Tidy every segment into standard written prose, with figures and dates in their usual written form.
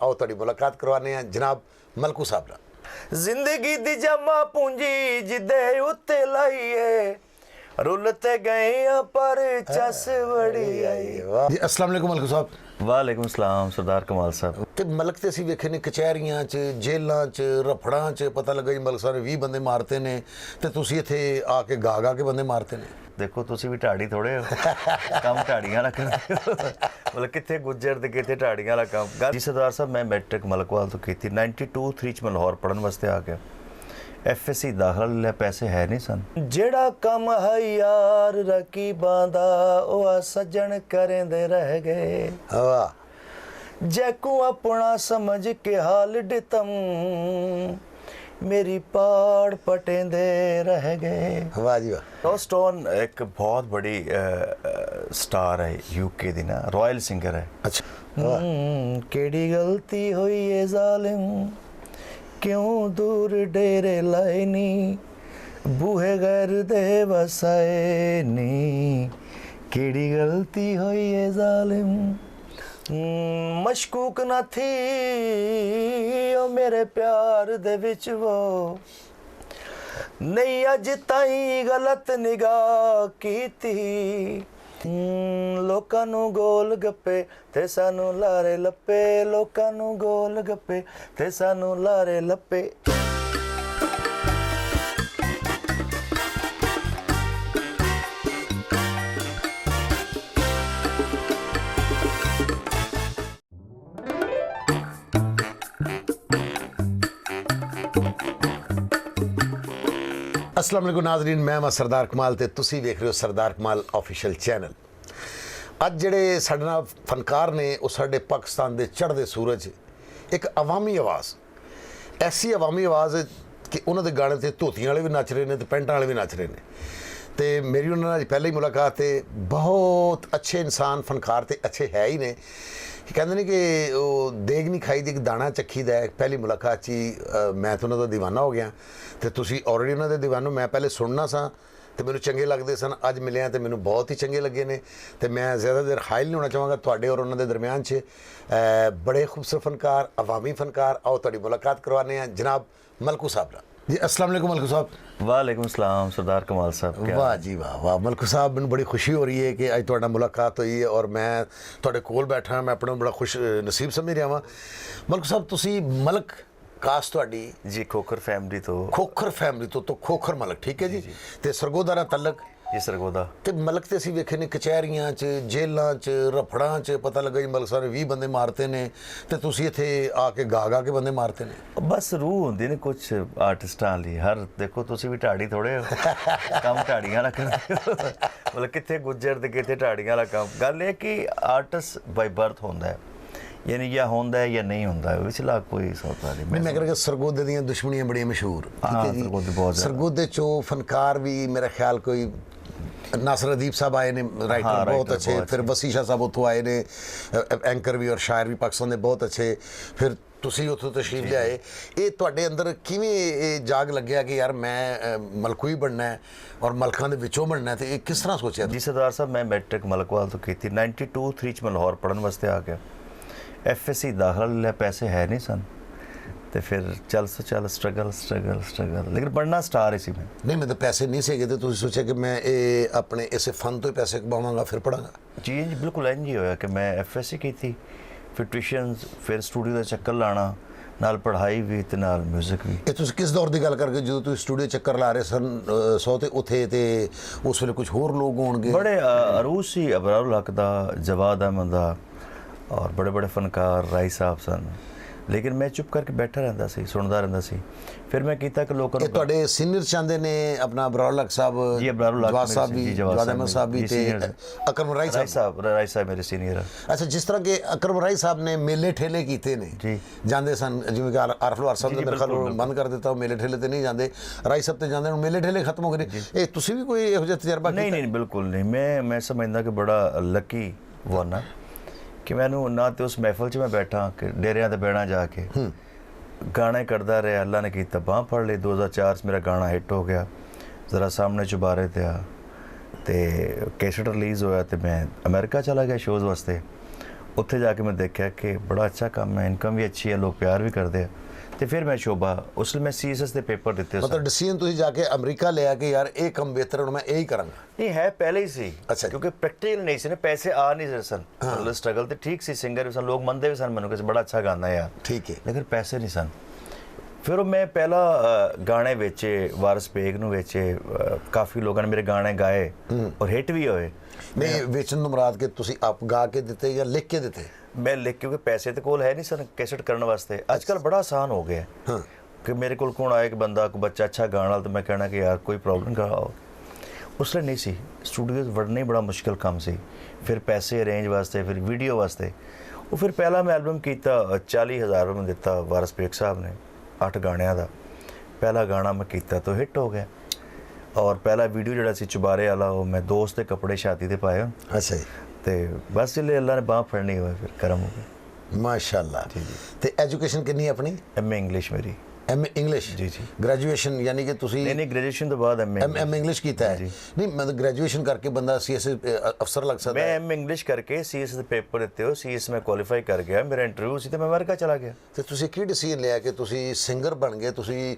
आओ तुहाडी मुलाकात करवाने हैं जनाब मलकू साहब नाल। जिंदगी दी जमा पूंजी जिदे उत्ते लाइए रुलते गए पर चस बड़ी आई। जी अस्सलाम वालेकुम मलकू साहब। वालेकुम सलाम सरदार कमाल साहब। ते मलक ते असीं वेखे ने कचहरियां च जेलां च रफड़ां च पता लगा जी मलक साहब ने 20 बंदे मारते ने ते तुसीं इत्थे आके गा के बंदे मारते ने। देखो तुसी भी ढाड़ी थोड़े हो काम ढाड़ियां वाला करदे हो मतलब कित्थे गुज्जर ते कित्थे ढाड़ियां वाला काम। जी सरदार साहब मैं मैट्रिक मलकवाल तो की 92-3 च मैं लाहौर पढ़न वास्ते आ गया। FSC दाखला ले पैसे है नहीं सन। जेड़ा कम है यार रकीबां दा ओ सज्जन करेंदे रह गए। वाह जैकू अपना समझ के हाल डितम मेरी पाड़ पटेंदे रह गए। वाह जी वाह। टॉम स्टोन एक बहुत बड़ी स्टार है UK दी ना रॉयल सिंगर है। अच्छा केड़ी गलती हुई है जालिम क्यों दूर डेरे लाए नी बूहे गैर दे वसाए नी केड़ी गलती हुई है जालिम। मशकूक ना थी ओ मेरे प्यार दे विच वो नहीं अज ताई गलत निगाह कीती। लोकां नू गोल गप्पे ते सानू लारे लप्पे लोकां नू गोल गप्पे ते सानू लारे लप्पे। अस्सलाम वालेकुम नाज़रीन, मैं हाँ सरदार कमाल ते तुसी वेख रहे हो सरदार कमाल ऑफिशियल चैनल। अज ਜਿਹੜੇ ਸਾਡੇ ਨਾਲ फनकार ने ਉਹ ਸਾਡੇ पाकिस्तान ਦੇ ਚੜ੍ਹਦੇ सूरज एक अवामी आवाज़ ऐसी अवामी आवाज़ कि उन्होंने गाने ते धोतियां वाले भी नच रहे हैं तो पेंटां वाले भी नच रहे हैं। तो मेरी उन्होंने अज पहले ही मुलाकात है। बहुत अच्छे इंसान फनकार ते अच्छे है ही ने। कहते हैं कि वो देग नहीं खाई दी कि दाना चखी दा। पहली मुलाकात ही मैं तो उन्होंने दीवाना हो गया तो तुसी ऑलरेडी उन्होंने दीवानो। मैं पहले सुनना सा तो मैंने चंगे लगते सन, अज मिलिया तो मैंने बहुत ही चंगे लगे ने। तो मैं ज़्यादा देर हाइल नहीं होना चाहूँगा तुहाडे और उन्होंने दरम्यान च बड़े खूबसूरत फनकार अवामी फनकार। आओ तुहाडी मुलाकात करवाने हैं जनाब मलकू साहब नाल। जी अस्सलाम वालेकुम मलकू साहब। वालेकुम सलाम सरदार कमाल साहब। वाह जी वाह वाह मलकू साहब, मैंने बड़ी खुशी हो रही है कि अज तुहाडा मुलाकात हुई है और मैं तुहाडे कोल बैठा। मैं अपना बड़ा खुश नसीब समझ रहा। मलकू साहब तुसी मलक कास्ट तुहाडी जी खोखर फैमिली तो खोखर मलक ठीक है जी। ते सरगोदा नाल तलक जी सरगोदा। ते मलक ते असीं वेखे ने कचहरियां च जेलां च रफड़ां च पता लगा जी मलक साहब ने 20 बंदे मारते ने ते तुसीं इत्थे आके गा के बंदे मारते ने। बस रूह होंदी ने कुछ आर्टिस्टां ली हर देखो तुसी भी ढाड़ी थोड़े हो काम ढाड़ियां वाला करदे हो मतलब कित्थे गुज्जर ते कित्थे ढाड़ियां वाला काम। गल ये कि आर्टिस्ट बाय बर्थ होंदा है यानी या होंदा है या नहीं होंदा है विचला कोई सौदा नहीं। मैं कह सरगोदे दीयां दुश्मनियां बड़ियां मशहूर ठीक है जी। सरगोदे चो फनकार भी मेरा ख्याल कोई नासर अदीब साहब आए ने राइटर बहुत अच्छे। फिर वसी शाह साहब उतों आए ने एंकर भी और शायर भी पाकिस्तान दे बहुत अच्छे। फिर तुसी उतों तशरीफ ले आए। ये तुहाडे अंदर किवें जाग लग्या कि यार मैं मलकू ही बनना है और मलकां दे विचों बनना है, तो ये किस तरह सोचा? जी सरदार साहब मैं मैट्रिक मलकवाल तो की 92-3 च मैं लाहौर पढ़न वास्ते आ गया। FSC दाखला ले पैसे है नहीं सन तो फिर चल स्ट्रगल लेकिन पढ़ना स्टार ही सी मैं। नहीं मैं तो पैसे नहीं सीगे तो तुसीं सोचा कि मैं ये अपने इस फन तो ही पैसे कमावांगा फिर पढ़ांगा? जी बिल्कुल इंज ही होया कि मैं FSC की थी फिर ट्यूशनस फिर स्टूडियो का चक्कर लाना नाल पढ़ाई भी ते नाल म्यूजिक भी। ये तुसीं किस दौर की गल करके जो तुसीं स्टूडियो चक्कर ला रहे सन 100 ते उत्थे ते उस वेले कुछ होर लोग होणगे? बड़े अरूज सी अबरारुल हक दा जवाद अहमद दा और बड़े बड़े फनकार राई साहब सन लेकिन मैं चुप करके बैठा रहता सी सुनता रहता सी। फिर मैं कीता कि लोगों को तुहाडे सीनियर चाहते ने अपना अबरारुल हक साहब जी अबरारुल हक जवाद साहब भी जवाद अहमद साहब भी ते अकरम राई साहब मेरे सीनियर। अच्छा जिस तरह के अकरम राई साहब ने मेले ठेले कीते ने जी जांदे सन जिवें कि आरफ लवार साहब ने मेरे ख्याल बंद कर दिता मेले ठेले ते नहीं जांदे राई साहब ते जांदे मेले ठेले खत्म हो गए। ये तुसीं भी कोई इहो जिहा तजर्बा? नहीं बिल्कुल नहीं। मैं समझदा कि बड़ा लकी वन कि मैनू ना तो उस महफल च मैं बैठा कि डेरिया ते बैठा जाके गाने करता रहा। अल्लाह ने किया बांह फड़ ली। 2004 मेरा गाना हिट हो गया ज़रा सामने चुबारे ते आ ते कैसेट रिलीज़ होया तो मैं अमेरिका चला गया शोज़ वास्ते। ਉੱਥੇ ਜਾ ਕੇ ਮੈਂ ਦੇਖਿਆ ਕਿ ਬੜਾ ਅੱਛਾ ਕੰਮ ਹੈ, ਇਨਕਮ ਵੀ ਅੱਛੀ ਹੈ, ਲੋਕ ਪਿਆਰ ਵੀ ਕਰਦੇ ਆ। ਤੇ ਫਿਰ ਮੈਂ ਸ਼ੋਭਾ ਉਸ ਲਈ ਮੈਂ ਸੀਐਸਐਸ ਦੇ ਪੇਪਰ ਦਿੱਤੇ। ਮਤਲਬ ਡਿਸੀਜਨ ਤੁਸੀਂ ਜਾ ਕੇ ਅਮਰੀਕਾ ਲਿਆ ਕਿ ਯਾਰ ਇਹ ਕੰਮ ਬਿਹਤਰ ਹੁਣ ਮੈਂ ਇਹ ਹੀ ਕਰਾਂਗਾ? ਨਹੀਂ ਹੈ ਪਹਿਲੇ ਹੀ ਸੀ, ਅੱਛਾ। ਕਿਉਂਕਿ ਪ੍ਰੈਕਟੀਕਲ ਨਹੀਂ ਸੀ ਨਾ, ਪੈਸੇ ਆ ਨਹੀਂ ਰਹੇ ਸਨ। ਮਤਲਬ ਸਟਰਗਲ ਤੇ ਠੀਕ ਸੀ, ਸਿੰਗਰ ਵੀ ਸਨ, ਲੋਕ ਮੰਨਦੇ ਵੀ ਸਨ ਮੈਨੂੰ ਕਿ ਬੜਾ ਅੱਛਾ ਗਾਉਂਦਾ ਯਾਰ, ਠੀਕ ਹੈ, ਲੇਕਿਨ ਪੈਸੇ ਨਹੀਂ ਸਨ। ਫਿਰ ਉਹ ਮੈਂ ਪਹਿਲਾ ਗਾਣੇ ਵੇਚੇ, ਵਾਰਸ ਬੇਗ ਨੂੰ ਵੇਚੇ, ਕਾਫੀ ਲੋਕਾਂ ਨੇ ਮੇਰੇ ਗਾਣੇ ਗਾਏ ਔਰ ਹਿੱਟ ਵੀ ਹੋਏ। ਨਹੀਂ ਵੇਚਣ ਤੋਂ ਮੁਰਾਦ ਕਿ ਤੁਸੀਂ ਆਪ ਗਾ ਕੇ ਦਿੱਤੇ ਜਾਂ ਲਿਖ ਕੇ ਦਿੱਤੇ? ਮੈਂ ਲਿਖ, ਕਿਉਂਕਿ ਪੈਸੇ ਤੇ ਕੋਲ ਹੈ ਨਹੀਂ ਸਨ ਕੈਸਟ ਕਰਨ ਵਾਸਤੇ। ਅੱਜ ਕੱਲ੍ਹ ਬੜਾ ਆਸਾਨ ਹੋ ਗਿਆ ਹਾਂ ਕਿ ਮੇਰੇ ਕੋਲ ਕੌਣ ਆਏ ਕਿ ਬੰਦਾ ਕੋਈ ਬੱਚਾ ਅੱਛਾ ਗਾਣ ਵਾਲਾ, ਤਾਂ ਮੈਂ ਕਹਿਣਾ ਕਿ ਯਾਰ ਕੋਈ ਪ੍ਰੋਬਲਮ ਕਰਾਓ। ਉਸ ਲਈ ਨਹੀਂ ਸੀ, ਸਟੂਡੀਓ 'ਚ ਵੜਨਾ ਹੀ ਬੜਾ ਮੁਸ਼ਕਿਲ ਕੰਮ ਸੀ। ਫਿਰ ਪੈਸੇ ਅਰੇਂਜ ਵਾਸਤੇ, ਫਿਰ ਵੀਡੀਓ ਵਾਸਤੇ। ਉਹ ਫਿਰ ਪਹਿਲਾ ਮੈਂ ਐਲਬਮ ਕੀਤਾ, 40,000 ਰੁਪਏ ਦਿੱਤਾ ਵਾਰਸ ਬੇਗ ਸਾਹਿਬ ਨੇ, 8 ਗਾਣਿਆਂ ਦਾ ਪਹਿਲਾ ਗਾਣਾ ਮੈਂ ਕੀਤਾ ਤਾਂ ਹਿੱਟ ਹੋ ਗਿਆ। ਔਰ ਪਹਿਲਾ ਵੀਡੀਓ ਜਿਹੜਾ ਸੀ ਚੁਬਾਰੇ ਵਾਲਾ, ਉਹ ਮੈਂ ਦੋਸਤ ਦੇ ਕੱਪੜੇ ਸ਼ਾਦੀ ਦੇ ਪਾਏ। ਅੱਛਾ ਜੀ। ਤੇ ਬਸ ਜਿਲੇ ਅੱਲਾ ਨੇ ਬਾਂਹ ਫੜਨੀ ਹੋਏ ਫਿਰ ਕਰਮ ਹੋ ਗਿਆ। ਮਾਸ਼ਾਅੱਲਾ। ਤੇ ਐਜੂਕੇਸ਼ਨ ਕਿੰਨੀ ਆਪਣੀ? ਐਮਏ ਇੰਗਲਿਸ਼ ਮੇਰੀ। MA English? ਜੀ ਜੀ। ਗ੍ਰੈਜੂਏਸ਼ਨ ਯਾਨੀ ਕਿ ਤੁਸੀਂ? ਨਹੀਂ, ਗ੍ਰੈਜੂਏਸ਼ਨ ਤੋਂ ਬਾਅਦ ਐਮਏ ਇੰਗਲਿਸ਼ ਕੀਤਾ ਹੈ? ਨਹੀਂ ਮਤਲਬ ਗ੍ਰੈਜੂਏਸ਼ਨ ਕਰਕੇ ਬੰਦਾ ਸੀਐਸ ਅਫਸਰ ਲੱਗ ਸਕਦਾ ਮੈਂ ਹੈ? ਐਮਏ ਇੰਗਲਿਸ਼ ਕਰਕੇ ਸੀਐਸ ਦੇ ਪੇਪਰ ਦਿੱਤੇ ਹੋ, ਸੀਐਸ ਮੈਂ ਕੁਆਲੀਫਾਈ ਕਰ ਗਿਆ, ਮੇਰਾ ਇੰਟਰਵਿਊ ਸੀ ਤੇ ਮੈਂ ਅਮਰੀਕਾ ਚਲਾ ਗਿਆ। ਤੇ ਤੁਸੀਂ ਕੀ ਡਿਸੀਜਨ ਲਿਆ ਕਿ ਤੁਸੀਂ ਸਿੰਗਰ ਬਣ ਗਏ? ਤੁਸੀਂ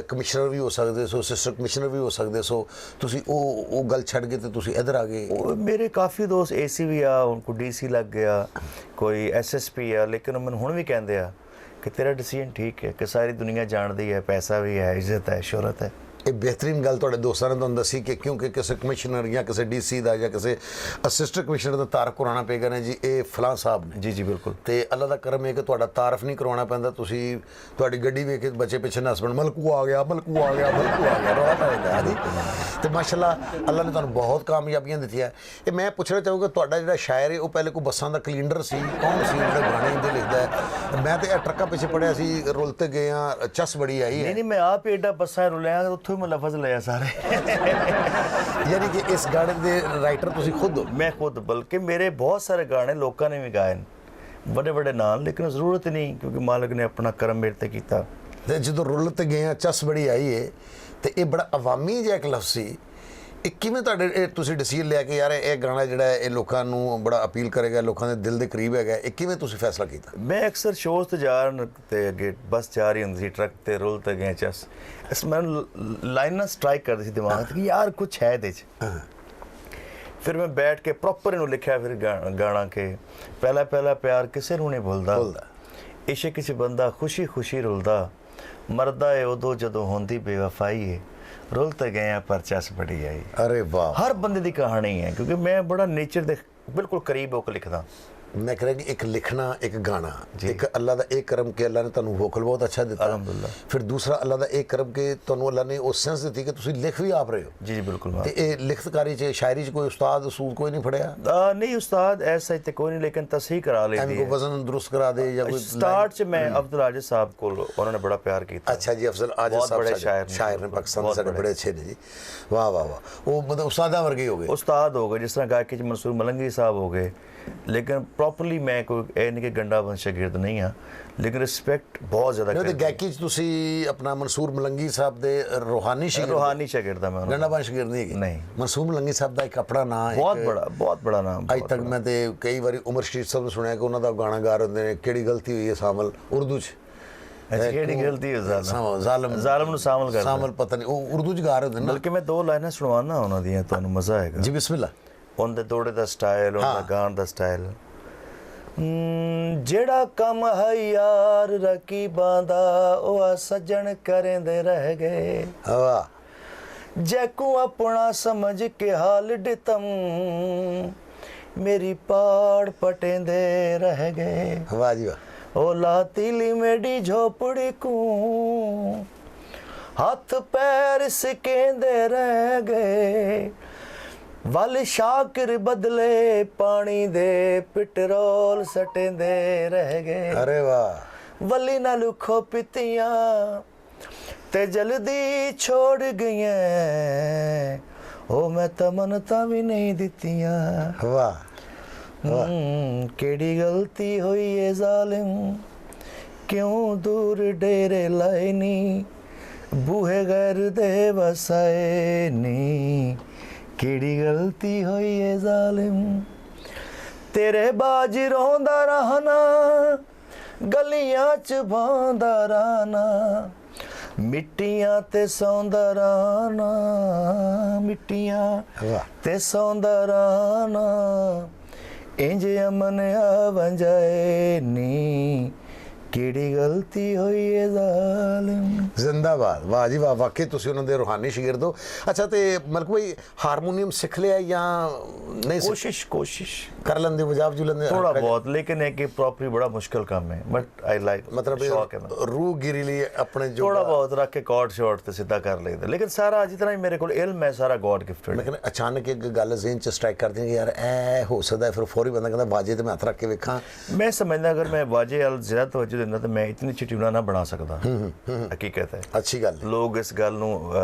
ਕਮਿਸ਼ਨਰ ਵੀ ਹੋ ਸਕਦੇ ਸੋ, ਅਸਿਸਟੈਂਟ ਕਮਿਸ਼ਨਰ ਵੀ ਹੋ ਸਕਦੇ ਸੋ, ਤੁਸੀਂ ਉਹ ਗੱਲ ਛੱਡ ਕੇ ਤੇ ਤੁਸੀਂ ਇੱਧਰ ਆ ਗਏ? ਮੇਰੇ ਕਾਫੀ ਦੋਸਤ ਏਸੀ ਵੀ ਆ, ਹੁਣ ਕੋਈ ਡੀਸੀ ਲੱਗ ਗਿਆ, ਕੋਈ ਐਸਐਸਪੀ ਆ, ਲੇਕਿਨ ਮੈਨੂੰ ਹੁਣ ਵੀ ਕਹਿੰਦੇ ਆ ਕਿ ਤੇਰਾ ਡਿਸੀਜਨ ਠੀਕ ਹੈ, ਕਿ ਸਾਰੀ ਦੁਨੀਆ ਜਾਣਦੀ ਹੈ, ਪੈਸਾ ਵੀ ਹੈ, ਇੱਜ਼ਤ ਹੈ, ਸ਼ੋਹਰਤ ਹੈ। ਇਹ ਬਿਹਤਰੀਨ ਗੱਲ ਤੁਹਾਡੇ ਦੋਸਤਾਂ ਨੇ ਤੁਹਾਨੂੰ ਦੱਸੀ ਕਿ ਕਿਉਂਕਿ ਕਿਸੇ ਕਮਿਸ਼ਨਰ ਜਾਂ ਕਿਸੇ ਡੀਸੀ ਦਾ ਜਾਂ ਕਿਸੇ ਅਸਿਸਟੈਂਟ ਕਮਿਸ਼ਨਰ ਦਾ ਤਾਰਫ ਕਰਾਉਣਾ ਪਏਗਾ ਨਾ ਜੀ, ਇਹ ਫਲਾਂ ਸਾਹਿਬ ਨੇ। ਜੀ ਜੀ ਬਿਲਕੁਲ। ਤੇ ਅੱਲਾ ਦਾ ਕਰਮ ਹੈ ਕਿ ਤੁਹਾਡਾ ਤਾਰਫ ਨਹੀਂ ਕਰਵਾਉਣਾ ਪੈਂਦਾ। ਤੁਸੀਂ ਤੁਹਾਡੀ ਗੱਡੀ ਵੇਖ ਕੇ ਬੱਚੇ ਪਿੱਛੇ ਨੱਸ ਪੈਣ, ਮਲਕੂ ਆ ਗਿਆ, ਮਲਕੂ ਆ ਗਿਆ, ਮਲਕੂ ਆ ਗਿਆ, ਰੌਲਾ ਪੈ ਜਾਂਦਾ ਜੀ। ਤੇ ਮਾਸ਼ਾਅੱਲਾ ਅੱਲਾ ਨੇ ਤੁਹਾਨੂੰ ਬਹੁਤ ਕਾਮਯਾਬੀਆਂ ਦਿੱਤੀਆਂ। ਇਹ ਮੈਂ ਪੁੱਛਣਾ ਚਾਹੂੰਗਾ, ਤੁਹਾਡਾ ਜਿਹੜਾ ਸ਼ਾਇਰ ਹੈ ਉਹ ਪਹਿਲੇ ਕੋਈ ਬੱਸਾਂ ਦਾ ਕਲੀਨਰ ਸੀ? ਕੌਣ ਸੀ ਜਿਹੜਾ ਗਾਣੇ ਦੇ ਲਿਖਦਾ ਹੈ? ਮੈਂ ਤੇ ਇਹ ਟਰੱਕਾਂ ਪਿੱਛੇ ਪੜਿਆ ਸੀ, ਰੁਲ ਤੇ ਗਏ ਆ, ਚੱਸ ਬੜੀ ਆਈ ਹੈ। ਨਹੀਂ, ਮੈਂ ਆਪ ਹੀ ਏਡਾ ਬੱਸਾਂ ਰੁਲਿਆ, ਉੱਥੋਂ ਹੀ ਮੈਂ ਲਫ਼ਜ਼ ਲਿਆ ਸਾਰੇ। ਯਾਨੀ ਕਿ ਇਸ ਗਾਣੇ ਦੇ ਰਾਈਟਰ ਤੁਸੀਂ ਖੁਦ ਹੋ? ਮੈਂ ਖੁਦ, ਬਲਕਿ ਮੇਰੇ ਬਹੁਤ ਸਾਰੇ ਗਾਣੇ ਲੋਕਾਂ ਨੇ ਵੀ ਗਾਏ ਨੇ, ਬੜੇ ਬੜੇ ਨਾਮ, ਲੇਕਿਨ ਜ਼ਰੂਰਤ ਨਹੀਂ, ਕਿਉਂਕਿ ਮਾਲਕ ਨੇ ਆਪਣਾ ਕਰਮ ਮੇਰੇ ਤੇ ਕੀਤਾ। ਤੇ ਜਦੋਂ ਰੁੱਲ ਤੇ ਗਏ ਆ, ਚੱਸ ਬੜੀ ਆਈ ਹੈ, ਤੇ ਇਹ ਬੜਾ ਅਵਾਮੀ ਜਿਹਾ ਇੱਕ ਲਫ਼ਜ਼ ਸੀ। ਇਹ ਕਿਵੇਂ ਤੁਹਾਡੇ ਤੁਸੀਂ ਡਿਸੀਜਨ ਲਿਆ ਕਿ ਯਾਰ ਇਹ ਗਾਣਾ ਜਿਹੜਾ ਹੈ ਇਹ ਲੋਕਾਂ ਨੂੰ ਬੜਾ ਅਪੀਲ ਕਰੇਗਾ, ਲੋਕਾਂ ਦੇ ਦਿਲ ਦੇ ਕਰੀਬ ਹੈਗਾ? ਇਹ ਕਿਵੇਂ ਤੁਸੀਂ ਫੈਸਲਾ ਕੀਤਾ? ਮੈਂ ਅਕਸਰ ਸ਼ੋਅਸ ਤੇ ਜਾਣ ਤੇ ਅੱਗੇ ਬੱਸ ਜਾ ਰਹੀ ਹੁੰਦੀ ਸੀ, ਟਰੱਕ ਤੇ ਰੁੱਲ ਤੇ ਗਏ ਚੱਸ, ਇਸ ਮੈਨੂੰ ਲਾਈਨਾਂ ਸਟ੍ਰਾਈਕ ਕਰਦੀ ਸੀ ਦਿਮਾਗ 'ਚ ਕਿ ਯਾਰ ਕੁਛ ਹੈ ਇਹਦੇ 'ਚ। ਫਿਰ ਮੈਂ ਬੈਠ ਕੇ ਪ੍ਰੋਪਰ ਇਹਨੂੰ ਲਿਖਿਆ, ਫਿਰ ਗਾਣਾ ਕਿ ਪਹਿਲਾ ਪਹਿਲਾ ਪਿਆਰ ਕਿਸੇ ਨੂੰ ਨਹੀਂ ਭੁੱਲਦਾ, ਇਸ਼ਕ 'ਚ ਬੰਦਾ ਖੁਸ਼ੀ ਖੁਸ਼ੀ ਰੁਲਦਾ, ਮਰਦਾ ਏ ਉਦੋਂ ਜਦੋਂ ਹੁੰਦੀ ਬੇਵਫਾਈ ਏ, ਰੁੱਲ ਤੇ ਗਏ ਆ ਪਰ ਚੱਸ ਬੜੀ ਆਈ। ਅਰੇ ਵਾਹ! ਹਰ ਬੰਦੇ ਦੀ ਕਹਾਣੀ ਹੈ, ਕਿਉਂਕਿ ਮੈਂ ਬੜਾ ਨੇਚਰ ਦੇ ਬਿਲਕੁਲ ਕਰੀਬ ਹੋ ਕੇ ਲਿਖਦਾ। ਮੈਂ ਕਹ ਰਿਹਾ ਕਿ ਇੱਕ ਲਿਖਣਾ, ਇੱਕ ਗਾਣਾ, ਇੱਕ ਅੱਲਾ ਦਾ ਇਹ ਕਰਮ ਕਿ ਅੱਲਾ ਨੇ ਤੁਹਾਨੂੰ ਵੋਕਲ ਬਹੁਤ ਅੱਛਾ ਦਿੱਤਾ, ਅਲਹਮਦੁਲਿਲਾ। ਫਿਰ ਦੂਸਰਾ ਅੱਲਾ ਦਾ ਇਹ ਕਰਮ ਕਿ ਤੁਹਾਨੂੰ ਅੱਲਾ ਨੇ ਉਹ ਸੈਂਸ ਦਿੱਤੀ ਕਿ ਤੁਸੀਂ ਲਿਖ ਵੀ ਆਪ ਰਹੇ ਹੋ। ਜੀ ਜੀ ਬਿਲਕੁਲ। ਤੇ ਇਹ ਲਿਖਤਕਾਰੀ 'ਚ, ਸ਼ਾਇਰੀ 'ਚ ਕੋਈ ਉਸਤਾਦ ਅਸੂਲ ਕੋਈ ਨਹੀਂ ਫੜਿਆ? ਨਹੀਂ ਉਸਤਾਦ ਐਸਾ ਤੇ ਕੋਈ ਨਹੀਂ, ਲੇਕਿਨ ਤਸਹੀਹ ਕਰਾ ਲਈ ਐਵੇਂ ਕੋਈ ਵਜ਼ਨ ਦਰੁਸਤ ਕਰਾ ਦੇ ਜਾਂ ਕੋਈ? ਸਟਾਰਟ 'ਚ ਮੈਂ ਅਬਦੁਲ ਆਜਿਜ਼ ਸਾਹਿਬ ਕੋਲ, ਉਹਨਾਂ ਨੇ ਬੜਾ ਪਿਆਰ ਕੀਤਾ। ਅੱਛਾ ਜੀ, ਅਫਜ਼ਲ ਆਜਿਜ਼ ਸਾਹਿਬ ਬੜੇ ਸ਼ਾਇਰ ਨੇ, ਪਾਕਿਸਤਾਨ ਦੇ ਸਾਡੇ ਬੜੇ ਅੱਛੇ ਨੇ ਜੀ। ਵਾਹ ਵਾਹ ਵਾਹ! ਉਹ ਮਤਲਬ ਉਸਤਾਦਾਂ ਵਰਗੇ ਹੋ ਗਏ? ਉਸਤਾਦ ਹੋ ਗਏ, ਜਿਸ ਤਰ੍ਹਾਂ ਗਾਇਕੀ 'ਚ ਮਨਸੂਰ ਮਲੰਗੀ ਸਾਹਿਬ ਹੋ ਗਏ, ਲੇਕਿਨ ਪ੍ਰੋਪਰਲੀ ਮੈਂ ਕੋਈ ਇਹ ਨਹੀਂ ਕਿ ਗੰਡਾ ਬੰਦ ਸ਼ਾਗਿਰਦ ਨਹੀਂ ਹਾਂ, ਲੇਕਿਨ ਰਿਸਪੈਕਟ ਬਹੁਤ ਜ਼ਿਆਦਾ ਨਹੀਂ। ਤੇ ਕਰਦਾ। ਗਾਇਕੀ 'ਚ ਤੁਸੀਂ ਆਪਣਾ ਮਨਸੂਰ ਮਲੰਗੀ ਸਾਹਿਬ ਦੇ ਰੂਹਾਨੀ ਸ਼ਾਗਿਰਦ ਹਾਂ ਮੈਂ। ਗੰਡਾ ਬੰਦ ਸ਼ਾਗਿਰਦ ਨਹੀਂ ਹੈਗੇ? ਨਹੀਂ। ਮਨਸੂਰ ਮਲੰਗੀ ਸਾਹਿਬ ਦਾ ਇੱਕ ਆਪਣਾ ਨਾਂ ਹੈ, ਬਹੁਤ ਬੜਾ ਨਾਮ। ਅੱਜ ਤੱਕ ਮੈਂ ਤੇ ਕਈ ਵਾਰੀ ਉਮਰ ਸ਼ਰੀਫ ਸਾਹਿਬ ਨੂੰ ਸੁਣਿਆ ਕਿ ਉਹਨਾਂ ਦਾ ਗਾਣਾ ਗਾ ਰਹੇ ਹੁੰਦੇ ਨੇ, ਕਿਹੜੀ ਗਲਤੀ ਹੋਈ ਹੈ ਸਾਮਲ, ਉਰਦੂ 'ਚ। ਕਿਹੜੀ ਗਲਤੀ ਹੈ? ਜ਼ਾਲਮ ਨੂੰ ਸਾਮਲ ਕਰ, ਸਾਮਲ ਪਤਾ ਨਹੀਂ, ਉਹ ਉਰਦੂ 'ਚ ਗਾ ਰਹੇ ਹੁੰਦੇ ਨੇ। ਬਲਕਿ ਮੈਂ 2 ਲਾਈਨਾਂ ਸੁਣਵਾਉਣਾ ਉਹਨਾਂ ਦੀਆਂ, ਤੁਹਾਨੂੰ ਮਜ਼ਾ ਆਏਗਾ ਜੀ। ਬਿਸਮਿਲ੍ਲਾ। ਉਹਦੇ ਦੌੜੇ ਦਾ ਸਟਾਈਲ, ਉਹਦਾ ਗਾਣ ਦਾ ਸਟਾਈਲ। ਜਿਹੜਾ ਕੰਮ ਹੈ ਯਾਰ ਰਕੀਬਾਂ ਦਾ, ਉਹ ਆ ਸੱਜਣ ਕਰੇਂਦੇ ਰਹਿ ਗਏ, ਵਾਹ। ਜੈਕੂ ਆਪਣਾ ਸਮਝ ਕੇ ਹਾਲ ਡਿਤਮ, ਮੇਰੀ ਪਾੜ ਪਟੇਂਦੇ ਰਹਿ ਗਏ। ਵਾਹ ਜੀ ਵਾਹ। ਉਹ ਲਾਤੀਲੀ ਮੇਰੀ ਝੋਪੜੀ ਕੂ, ਹੱਥ ਪੈਰ ਸਿਕੇਂਦੇ ਰਹਿ ਗਏ, ਵੱਲ ਸ਼ਾਕਰ ਬਦਲੇ ਪਾਣੀ ਦੇ, ਪੈਟਰੋਲ ਸਟੇਂਦੇ ਰਹਿ ਗਏ। ਅਰੇ ਵਾਹ। ਵੱਲੀ ਨਾਲ ਲੁਖੋ ਪਿੱਤੀਆਂ ਤੇ ਜਲਦੀ ਛੋੜ ਗਈਆਂ, ਉਹ ਮੈਂ ਤਮਨਤਾ ਵੀ ਨਹੀਂ ਦਿੱਤੀਆਂ। ਵਾਹ। ਕਿਹੜੀ ਗਲਤੀ ਹੋਈ ਏ ਜ਼ਾਲਿਮ, ਕਿਉਂ ਦੂਰ ਡੇਰੇ ਲਾਏ ਨੀ, ਬੂਹੇ ਗੈਰ ਦੇ ਵਸਾਏ ਨੀ, ਕਿਹੜੀ ਗਲਤੀ ਹੋਈ ਏ ਜ਼ਾਲਿਮ, ਤੇਰੇ ਬਾਜ ਰੋਂਦਾ ਰਹਿਣਾ ਗਲੀਆਂ ਚ ਬਾਂਦਾ ਰਹਿਣਾ ਮਿੱਟੀਆਂ ਤੇ ਸੌਂਦਾ ਰਹਿਣਾ ਮਿੱਟੀਆਂ ਤੇ ਸੌਂਦਾ ਰਹਿਣਾ ਇੰਜ ਅਮਨ ਆਵਣ ਜਾਏ ਨੀ ਕਿਹੜੀ ਗਲਤੀ ਹੋਈ ਏ ਜ਼ਾਲਿਮ। ਜ਼ਿੰਦਾਬਾਦ, ਵਾਹ ਜੀ ਵਾਹ, ਵਾਕਈ ਤੁਸੀਂ ਉਹਨਾਂ ਦੇ ਰੂਹਾਨੀ ਸ਼ਾਗਿਰਦ ਹੋ। ਅੱਛਾ, ਤੇ ਮਲਕ ਭਾਈ ਹਾਰਮੋਨੀਅਮ ਸਿੱਖ ਲਿਆ ਜਾਂ ਨਹੀਂ? कोशिश कर लेंदे, बजा बजू लेंदे? थोड़ा बहुत, लेकिन है कि प्रॉपरली बड़ा मुश्किल काम है, बट आई लाइक, मतलब शौक है ना। रूह गिरी ਲਈ ਆਪਣੇ ਜੋ थोड़ा बहुत रख के कॉर्ड शॉर्ट ਤੇ ਸਿੱਧਾ ਕਰ ਲਈਦਾ, लेकिन सारा जितना ही मेरे को इल्म है सारा गॉड गिफ्टेड ਮੈਂ है। ਕਹਿੰਦਾ ਅਚਾਨਕ ਇੱਕ ਗੱਲ ਜ਼ਿਹਨ ਚ ਸਟ੍ਰਾਈਕ ਕਰਦੀ ਹੈ ਕਿ ਯਾਰ ਐ ਹੋ ਸਕਦਾ ਹੈ, ਫਿਰ ਫੌਰੀ ਬੰਦਾ ਕਹਿੰਦਾ ਬਾਜੇ ਤੇ ਮੈਂ ਹੱਥ ਰੱਖ ਕੇ ਵੇਖਾਂ। मैं समझदा अगर मैं वाजे अल ज्यादा तवज्जो दिंदा तो मैं इतनी अच्छी ट्यूना ना बना सकदा। हकीकत है, ਅੱਛੀ ਗੱਲ ਹੈ। लोग इस गल ਨੂੰ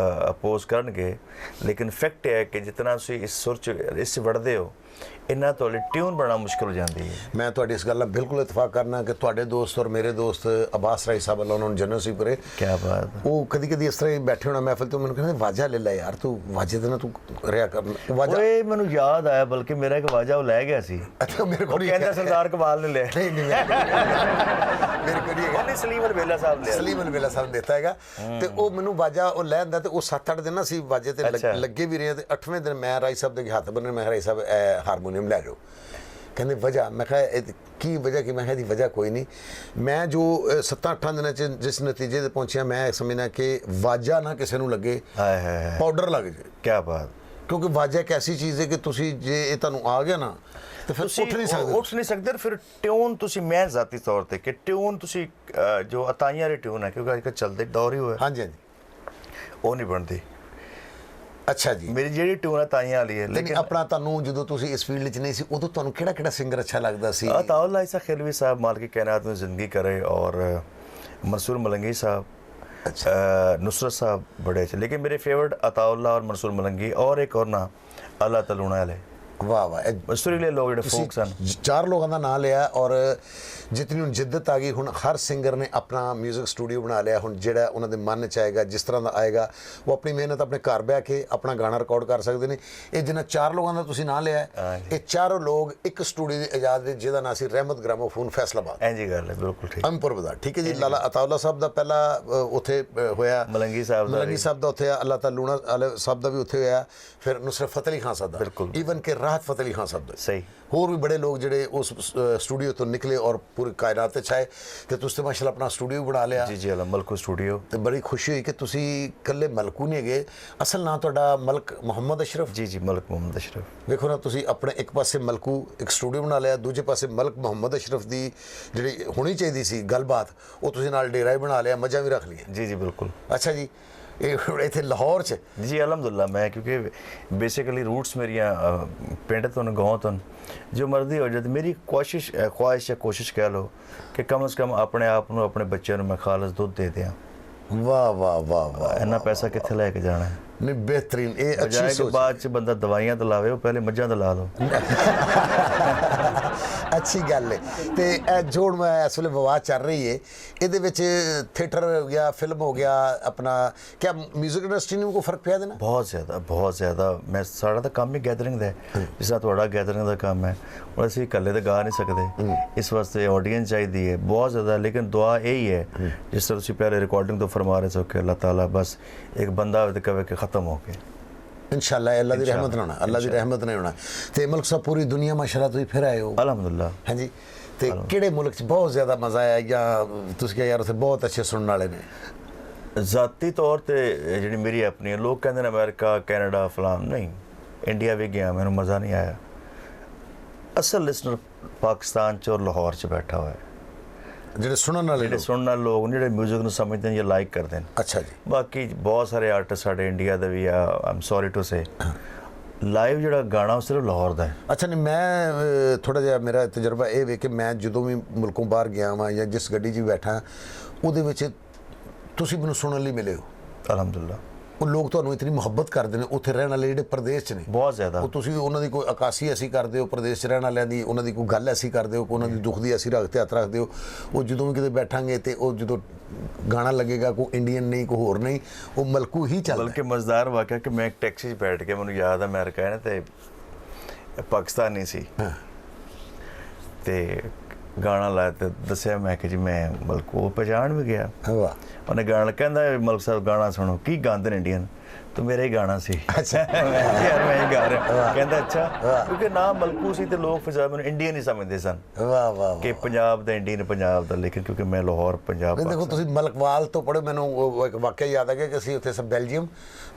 ਅਪੋਜ਼ ਕਰਨਗੇ, लेकिन फैक्ट है कि जितना ਤੁਸੀਂ ਇਸ ਸੁਰ ਚ ਇਸ ਵੜਦੇ ਹੋ ਇੰਨਾ ਤੁਹਾਡੀ ਟਿਊਨ ਬਣਾ ਮੁਸ਼ਕਿਲ ਹੋ ਜਾਂਦੀ ਹੈ। ਮੈਂ ਤੁਹਾਡੀ ਇਸ ਗੱਲ ਨਾਲ ਬਿਲਕੁਲ ਇਤਫਾਕ ਕਰਨਾ ਕਿ ਤੁਹਾਡੇ ਦੋਸਤ ਔਰ ਮੇਰੇ ਦੋਸਤ ਅਬਾਸ ਰਾਈ ਸਾਹਿਬ ਅੱਲਾਹ ਉਹਨਾਂ ਨੂੰ ਜੰਨਤ ਨਸੀਬ ਕਰੇ, ਕੀ ਬਾਤ ਹੈ। ਉਹ ਕਦੀ ਕਦੀ ਇਸ ਤਰ੍ਹਾਂ ਹੀ ਬੈਠੇ ਹੋਣਾ ਮਹਿਫਿਲ ਤੋਂ ਮੈਨੂੰ ਕਹਿੰਦੇ ਵਾਜਾ ਲੈ ਲੈ ਯਾਰ, ਤੂੰ ਵਾਜੇ ਤੇ ਨਾ ਤੂੰ ਰਿਆ ਕਰ ਵਾਜਾ। ਓਏ ਮੈਨੂੰ ਯਾਦ ਆਇਆ, ਬਲਕਿ ਮੇਰਾ ਇੱਕ ਵਾਜਾ ਉਹ ਲੈ ਗਿਆ ਸੀ। ਅੱਛਾ, ਮੇਰੇ ਕੋਲ ਕਹਿੰਦਾ ਸਰਦਾਰ ਕਮਾਲ ਨੇ ਲਿਆ। ਨਹੀਂ ਨਹੀਂ ਮੇਰੇ ਕੋਲ ਨਹੀਂ ਹੈਗਾ, ਉਹਨੇ ਸਲੀਮ ਅਲ ਵੇਲਾ ਸਾਹਿਬ ਲਿਆ। ਸਲੀਮ ਅਲ ਵੇਲਾ ਸਾਹਿਬ ਨੇ ਦਿੱਤਾ ਹੈਗਾ। ਤੇ ਉਹ ਮੈਨੂੰ ਵਾਜਾ ਉਹ ਲੈ ਆਂਦਾ, ਤੇ ਉਹ 7-8 ਦਿਨ ਅਸੀਂ ਵਾਜੇ ਤੇ ਲੱਗੇ ਵੀ ਰਹੇ, ਤੇ 8ਵੇਂ ਦਿਨ ਮੈਂ ਰਾਈ ਸਾਹਿਬ ਦੇ ਹੱਥ ਬੰਨੇ, ਮੈਂ ਰਾਈ ਸਾਹਿਬ ਹਾਰਮੋਨੀਅਮ ਲੈ ਜਾਓ। ਕਹਿੰਦੇ ਵਜ੍ਹਾ, ਮੈਂ ਕਿਹਾ ਕੀ ਵਜ੍ਹਾ? ਕਿ ਮੈਂ ਕਿਹਾ ਦੀ ਵਜ੍ਹਾ ਕੋਈ ਨਹੀਂ, ਮੈਂ ਜੋ 7-8 ਦਿਨਾਂ 'ਚ ਜਿਸ ਨਤੀਜੇ ਤੇ ਪਹੁੰਚਿਆ, ਮੈਂ ਸਮਝਣਾ ਕਿ ਵਾਜਾ ਨਾ ਕਿਸੇ ਨੂੰ ਲੱਗੇ, ਪਾਊਡਰ ਲੱਗ ਜੇ। ਕੀ ਬਾਤ। ਕਿਉਂਕਿ ਵਾਜਾ ਇੱਕ ਐਸੀ ਚੀਜ਼ ਹੈ ਕਿ ਤੁਸੀਂ ਜੇ ਇਹ ਤੁਹਾਨੂੰ ਆ ਗਿਆ ਨਾ ਤੇ ਫਿਰ ਉੱਠ ਨਹੀਂ ਸਕਦੇ। ਫਿਰ ਟਿਊਨ ਤੁਸੀਂ, ਮੈਂ ਜ਼ਾਤੀ ਤੌਰ ਤੇ ਕਿ ਟਿਊਨ ਤੁਸੀਂ ਜੋ ਅਤਾਈਆਂ ਦੀ ਟਿਊਨ ਹੈ, ਕਿਉਂਕਿ ਅੱਜ ਕੱਲ੍ਹ ਚੱਲਦੇ ਦੌਰ ਹੀ ਹੋਇਆ, ਹਾਂਜੀ ਹਾਂਜੀ, ਉਹ ਨਹੀਂ ਬਣਦੀ। ਅੱਛਾ ਜੀ, ਮੇਰੀ ਜਿਹੜੀ ਟਿਊਨ ਹੈ ਤਾਈਆਂ ਵਾਲੀ ਹੈ। ਲੇਕਿਨ ਆਪਣਾ ਤੁਹਾਨੂੰ ਜਦੋਂ ਤੁਸੀਂ ਇਸ ਫੀਲਡ 'ਚ ਨਹੀਂ ਸੀ, ਉਦੋਂ ਤੁਹਾਨੂੰ ਕਿਹੜਾ ਸਿੰਗਰ ਅੱਛਾ ਲੱਗਦਾ ਸੀ? अताउल्लाह ईसा खिलवी साहब माल की कायनात में ज़िंदगी करे, और मंसूर मलंगी साहब, नुसरत साहब बड़े अच्छे, लेकिन मेरे फेवरेट अताउल्लाह और मंसूर मलंगी, और एक और ना अल्लाह तलूना वाले। वाह वाह, मंसूरी लोग ਜਿਹੜੇ ਫੋਕ ਸਨ, 4 ਲੋਕਾਂ ਦਾ ਨਾਂ ਲਿਆ, ਔਰ ਜਿਤਨੀ ਹੁਣ ਜਿੱਦਤ ਆ ਗਈ, ਹੁਣ ਹਰ ਸਿੰਗਰ ਨੇ ਆਪਣਾ ਮਿਊਜ਼ਿਕ ਸਟੂਡੀਓ ਬਣਾ ਲਿਆ। ਹੁਣ ਜਿਹੜਾ ਉਹਨਾਂ ਦੇ ਮਨ 'ਚ ਆਏਗਾ, ਜਿਸ ਤਰ੍ਹਾਂ ਦਾ ਆਏਗਾ, ਉਹ ਆਪਣੀ ਮਿਹਨਤ ਆਪਣੇ ਘਰ ਬਹਿ ਕੇ ਆਪਣਾ ਗਾਣਾ ਰਿਕਾਰਡ ਕਰ ਸਕਦੇ ਨੇ। ਇਹ ਜਿਨ੍ਹਾਂ 4 ਲੋਕਾਂ ਦਾ ਤੁਸੀਂ ਨਾਂ ਲਿਆ, ਇਹ ਚਾਰੋਂ ਲੋਕ ਇੱਕ ਸਟੂਡੀਓ ਦੀ ਇਜਾਜ਼ਤ ਦੇ, ਜਿਹਦਾ ਨਾਂ ਸੀ ਰਹਿਮਤ ਗ੍ਰਾਮੋਫੋਨ ਫੈਸਲਾਬਾਦ। ਇੰਜੀ ਗੱਲ ਹੈ, ਬਿਲਕੁਲ ਠੀਕ। ਅੰਮ੍ਰਿਤਪੁਰ ਬਾਜ਼ਾਰ, ਠੀਕ ਹੈ ਜੀ। ਲਾਲਾ ਅਤਾਉल्लाह ਸਾਹਿਬ ਦਾ ਪਹਿਲਾ ਉੱਥੇ ਹੋਇਆ, ਮਲੰਗੀ ਸਾਹਿਬ ਦਾ ਉੱਥੇ, ਅੱਲਾਹ ਤਾਲੂਣਾ ਵਾਲੇ ਸਾਹਿਬ ਦਾ ਵੀ ਉੱਥੇ ਹੋਇਆ, ਫਿਰ ਨੁਸਰਤ ਫਤਿਹ ਅਲੀ ਖਾਨ ਸਾਹਿਬ ਦਾ, ਬਿਲਕੁਲ, ਈਵਨ ਕਿ ਰਾਹਤ ਫਤਿਹ ਅਲੀ ਖਾਨ ਸਾਹਿਬ ਦਾ। ਸਹੀ। ਹੋਰ ਵੀ ਬੜੇ ਲੋਕ ਜਿਹੜੇ ਉਸ ਸਟੂਡੀਓ ਤੋਂ ਨਿਕਲੇ ਔਰ ਪੂਰੀ ਕਾਇਨਾਤ 'ਚ ਆਏ, ਤੇ ਤੁਸੀਂ ਤਾਂ ਮਾਸ਼ਾਅੱਲਾ ਆਪਣਾ ਸਟੂਡੀਓ ਬਣਾ ਲਿਆ। ਜੀ ਜੀ, ਮਲਕੂ ਸਟੂਡੀਓ। ਤੇ ਬੜੀ ਖੁਸ਼ੀ ਹੋਈ ਕਿ ਤੁਸੀਂ ਇਕੱਲੇ ਮਲਕੂ ਨਹੀਂ ਹੈਗੇ, ਅਸਲ ਨਾਂ ਤੁਹਾਡਾ ਮਲਕ ਮੁਹੰਮਦ ਅਸ਼ਰਫ। ਜੀ ਜੀ, ਮਲਕ ਮੁਹੰਮਦ ਅਸ਼ਰਫ। ਵੇਖੋ ਨਾ, ਤੁਸੀਂ ਆਪਣੇ ਇੱਕ ਪਾਸੇ ਮਲਕੂ ਇੱਕ ਸਟੂਡੀਓ ਬਣਾ ਲਿਆ, ਦੂਜੇ ਪਾਸੇ ਮਲਕ ਮੁਹੰਮਦ ਅਸ਼ਰਫ ਦੀ ਜਿਹੜੀ ਹੋਣੀ ਚਾਹੀਦੀ ਸੀ ਗੱਲਬਾਤ, ਉਹ ਤੁਸੀਂ ਨਾਲ ਡੇਰਾ ਹੀ ਬਣਾ ਲਿਆ, ਮੱਝਾਂ ਵੀ ਰੱਖ ਲਈਆਂ। ਜੀ ਜੀ, ਬਿਲਕੁਲ। ਅੱਛਾ ਜੀ, ਇਹ ਇੱਥੇ ਲਾਹੌਰ 'ਚ? ਜੀ ਅਲਹਮਦੁਲਿਲਾ, ਮੈਂ ਕਿਉਂਕਿ ਬੇਸਿਕਲੀ ਰੂਟਸ ਮੇਰੀਆਂ ਪਿੰਡ ਤੋਂ, ਗਾਉਂ ਤੋਂ, ਜੋ ਮਰਜ਼ੀ ਹੋ ਜਾਏ, ਮੇਰੀ ਖੁਆਇਸ਼ ਜਾਂ ਕੋਸ਼ਿਸ਼ ਕਹਿ ਲਓ ਕਿ ਕਮ ਸੇ ਕਮ ਆਪਣੇ ਆਪ ਨੂੰ, ਆਪਣੇ ਬੱਚਿਆਂ ਨੂੰ ਮੈਂ ਖਾਲਸ ਦੁੱਧ ਦੇ ਦਿਆਂ। ਵਾਹ ਵਾਹ ਵਾਹ ਵਾਹ, ਇੰਨਾ ਪੈਸਾ ਕਿੱਥੇ ਲੈ ਕੇ ਜਾਣਾ ਹੈ? ਨਹੀਂ, ਬਿਹਤਰੀਨ, ਇਹ ਅੱਛੀ ਸੋਚ। ਬਾਅਦ 'ਚ ਬੰਦਾ ਦਵਾਈਆਂ ਤੇ ਲਾਵੇ, ਉਹ ਪਹਿਲੇ ਮੱਝਾਂ ਤੇ ਲਾ ਲਓ। ਅੱਛੀ ਗੱਲ ਹੈ। ਤੇ ਇਹ ਜੋੜ ਮੈਂ ਇਸ ਵੇਲੇ ਵਿਵਾਦ ਚੱਲ ਰਹੀ ਹੈ, ਇਹਦੇ ਵਿੱਚ ਥੀਏਟਰ ਹੋ ਗਿਆ, ਫਿਲਮ ਹੋ ਗਿਆ, ਆਪਣਾ ਕਿਆ ਮਿਊਜ਼ਿਕ ਇੰਡਸਟਰੀ ਨੂੰ ਕੋਈ ਫਰਕ ਪਿਆ ਦੇਣਾ? ਬਹੁਤ ਜ਼ਿਆਦਾ। ਮੈਂ ਸਾਡਾ ਤਾਂ ਕੰਮ ਹੀ ਗੈਦਰਿੰਗ ਦਾ ਹੈ, ਜਿਸ ਤਰ੍ਹਾਂ ਤੁਹਾਡਾ ਗੈਦਰਿੰਗ ਦਾ ਕੰਮ ਹੈ। ਹੁਣ ਅਸੀਂ ਇਕੱਲੇ ਤਾਂ ਗਾ ਨਹੀਂ ਸਕਦੇ, ਇਸ ਵਾਸਤੇ ਆਡੀਅנס ਚਾਹੀਦੀ ਹੈ ਬਹੁਤ ਜ਼ਿਆਦਾ। ਲੇਕਿਨ ਦੁਆ ਇਹੀ ਹੈ, ਜਿਸ ਤਰ੍ਹਾਂ ਤੁਸੀਂ ਪਹਿਲੇ ਰਿਕਾਰਡਿੰਗ ਤੋਂ ਫਰਮਾ ਰਹੇ ਸੋ ਕਿ ਅੱਲਾਹ ਤਾਲਾ ਬਸ ਇੱਕ ਬੰਦਾ ਤੇ ਕਵੇ ਕਿ ਖਤਮ ਹੋ ਕੇ, इंशाअल्लाह अल्लाह की रहमत ना होना, अल्लाह की रहमत नहीं होना। तो मुल्क साहब पूरी दुनिया माशाअल्लाह तुसीं फिर आए हो? अलहमदुलिल्लाह। हाँ जी, तो किहड़े मुल्क च बहुत ज़्यादा मज़ा आया, या तुसीं कहा यार उत्थे बहुत अच्छे सुनने वाले ने? ज़ाती तौर पर जी मेरी अपनी, लोग कहते हैं अमेरिका कैनेडा फलान, नहीं, इंडिया भी गया, मैंने मज़ा नहीं आया। असल लिसनर पाकिस्तान च और लाहौर च बैठा हुआ है, ਜਿਹੜੇ ਸੁਣਨ ਵਾਲੇ ਲੋਕ ਜਿਹੜੇ ਮਿਊਜ਼ਿਕ ਨੂੰ ਸਮਝਦੇ ਨੇ ਜਾਂ ਲਾਈਕ ਕਰਦੇ ਨੇ। ਅੱਛਾ ਜੀ। ਬਾਕੀ ਬਹੁਤ ਸਾਰੇ ਆਰਟਿਸਟ ਸਾਡੇ ਇੰਡੀਆ ਦੇ ਵੀ ਆ, ਆਮ ਸੌਰੀ ਟੂ ਸੇ, ਲਾਈਵ ਜਿਹੜਾ ਗਾਣਾ ਉਹ ਸਿਰਫ ਲਾਹੌਰ ਦਾ ਹੈ। ਅੱਛਾ, ਨਹੀਂ, ਮੈਂ ਥੋੜਾ ਜਿਹਾ ਮੇਰਾ ਤਜਰਬਾ ਇਹ ਵੇ ਕਿ ਮੈਂ ਜਦੋਂ ਵੀ ਮੁਲਕੋਂ ਬਾਹਰ ਗਿਆ ਵਾਂ ਜਾਂ ਜਿਸ ਗੱਡੀ 'ਚ ਵੀ ਬੈਠਾ, ਉਹਦੇ ਵਿੱਚ ਤੁਸੀਂ ਮੈਨੂੰ ਸੁਣਨ ਲਈ ਮਿਲੇ ਹੋ। ਅਲਹਮਦੁਲਿਲਾ। ਉਹ ਲੋਕ ਤੁਹਾਨੂੰ ਇਤਨੀ ਮੁਹੱਬਤ ਕਰਦੇ ਨੇ, ਉੱਥੇ ਰਹਿਣ ਵਾਲੇ ਜਿਹੜੇ ਪ੍ਰਦੇਸ਼ 'ਚ ਨੇ, ਬਹੁਤ ਜ਼ਿਆਦਾ। ਉਹ ਤੁਸੀਂ ਉਹਨਾਂ ਦੀ ਕੋਈ ਅਕਾਸੀ ਐਸੀ ਕਰਦੇ ਹੋ, ਪ੍ਰਦੇਸ਼ 'ਚ ਰਹਿਣ ਵਾਲਿਆਂ ਦੀ ਉਹਨਾਂ ਦੀ ਕੋਈ ਗੱਲ ਐਸੀ ਕਰਦੇ ਹੋ, ਉਹਨਾਂ ਦੀ ਦੁੱਖ ਦੀ ਐਸੀ ਹੱਥ ਰੱਖਦੇ ਹੋ। ਉਹ ਜਦੋਂ ਵੀ ਕਿਤੇ ਬੈਠਾਂਗੇ ਤੇ ਉਹ ਜਦੋਂ ਗਾਣਾ ਲੱਗੇਗਾ, ਕੋਈ ਇੰਡੀਅਨ ਨਹੀਂ, ਕੋਈ ਹੋਰ ਨਹੀਂ, ਉਹ ਮਲਕੂ ਹੀ ਚੱਲਦਾ। ਬਲਕਿ ਮਜ਼ੇਦਾਰ ਵਾਕਿਆ ਕਿ ਮੈਂ ਇੱਕ ਟੈਕਸੀ 'ਚ ਬੈਠ ਕੇ, ਮੈਨੂੰ ਯਾਦ ਹੈ ਅਮਰੀਕਾ ਹੈ ਨਾ, ਤੇ ਪਾਕਿਸਤਾਨੀ ਸੀ, ਤੇ ਗਾਣਾ ਲਾਇਆ ਤੇ ਦੱਸਿਆ ਮੈਂ ਕਿ ਜੀ ਮੈਂ ਮਲਕ ਉਹ ਪਛਾਣ ਵੀ ਗਿਆ। ਵਾਹ। ਉਹਨੇ ਗਾਣਾ ਕਹਿੰਦਾ ਮਲਕ ਸਾਹਿਬ ਗਾਣਾ ਸੁਣੋ, ਕੀ ਗਾਉਂਦੇ ਨੇ ਇੰਡੀਅਨ, ਤੂੰ ਮੇਰਾ ਹੀ ਗਾਣਾ ਸੀ। ਅੱਛਾ। ਯਾਰ ਮੈਂ ਹੀ ਗਾ ਰਿਹਾ। ਕਹਿੰਦਾ ਅੱਛਾ, ਕਿਉਂਕਿ ਨਾ ਮਲਕੂ ਸੀ ਤੇ ਲੋਕ ਫਿਰ ਮੈਨੂੰ ਇੰਡੀਅਨ ਹੀ ਸਮਝਦੇ ਸਨ। ਵਾਹ ਵਾਹ। ਕਿ ਪੰਜਾਬ ਦਾ ਇੰਡੀਅਨ ਪੰਜਾਬ ਦਾ, ਲੇਕਿਨ ਕਿਉਂਕਿ ਮੈਂ ਲਾਹੌਰ ਪੰਜਾਬ। ਦੇਖੋ ਤੁਸੀਂ ਮਲਕਵਾਲ ਤੋਂ ਪੜ੍ਹੇ, ਮੈਨੂੰ ਉਹ ਇੱਕ ਵਾਕਿਆ ਯਾਦ ਆ ਗਿਆ ਕਿ ਅਸੀਂ ਉੱਥੇ ਸਭ ਬੈਲਜੀਅਮ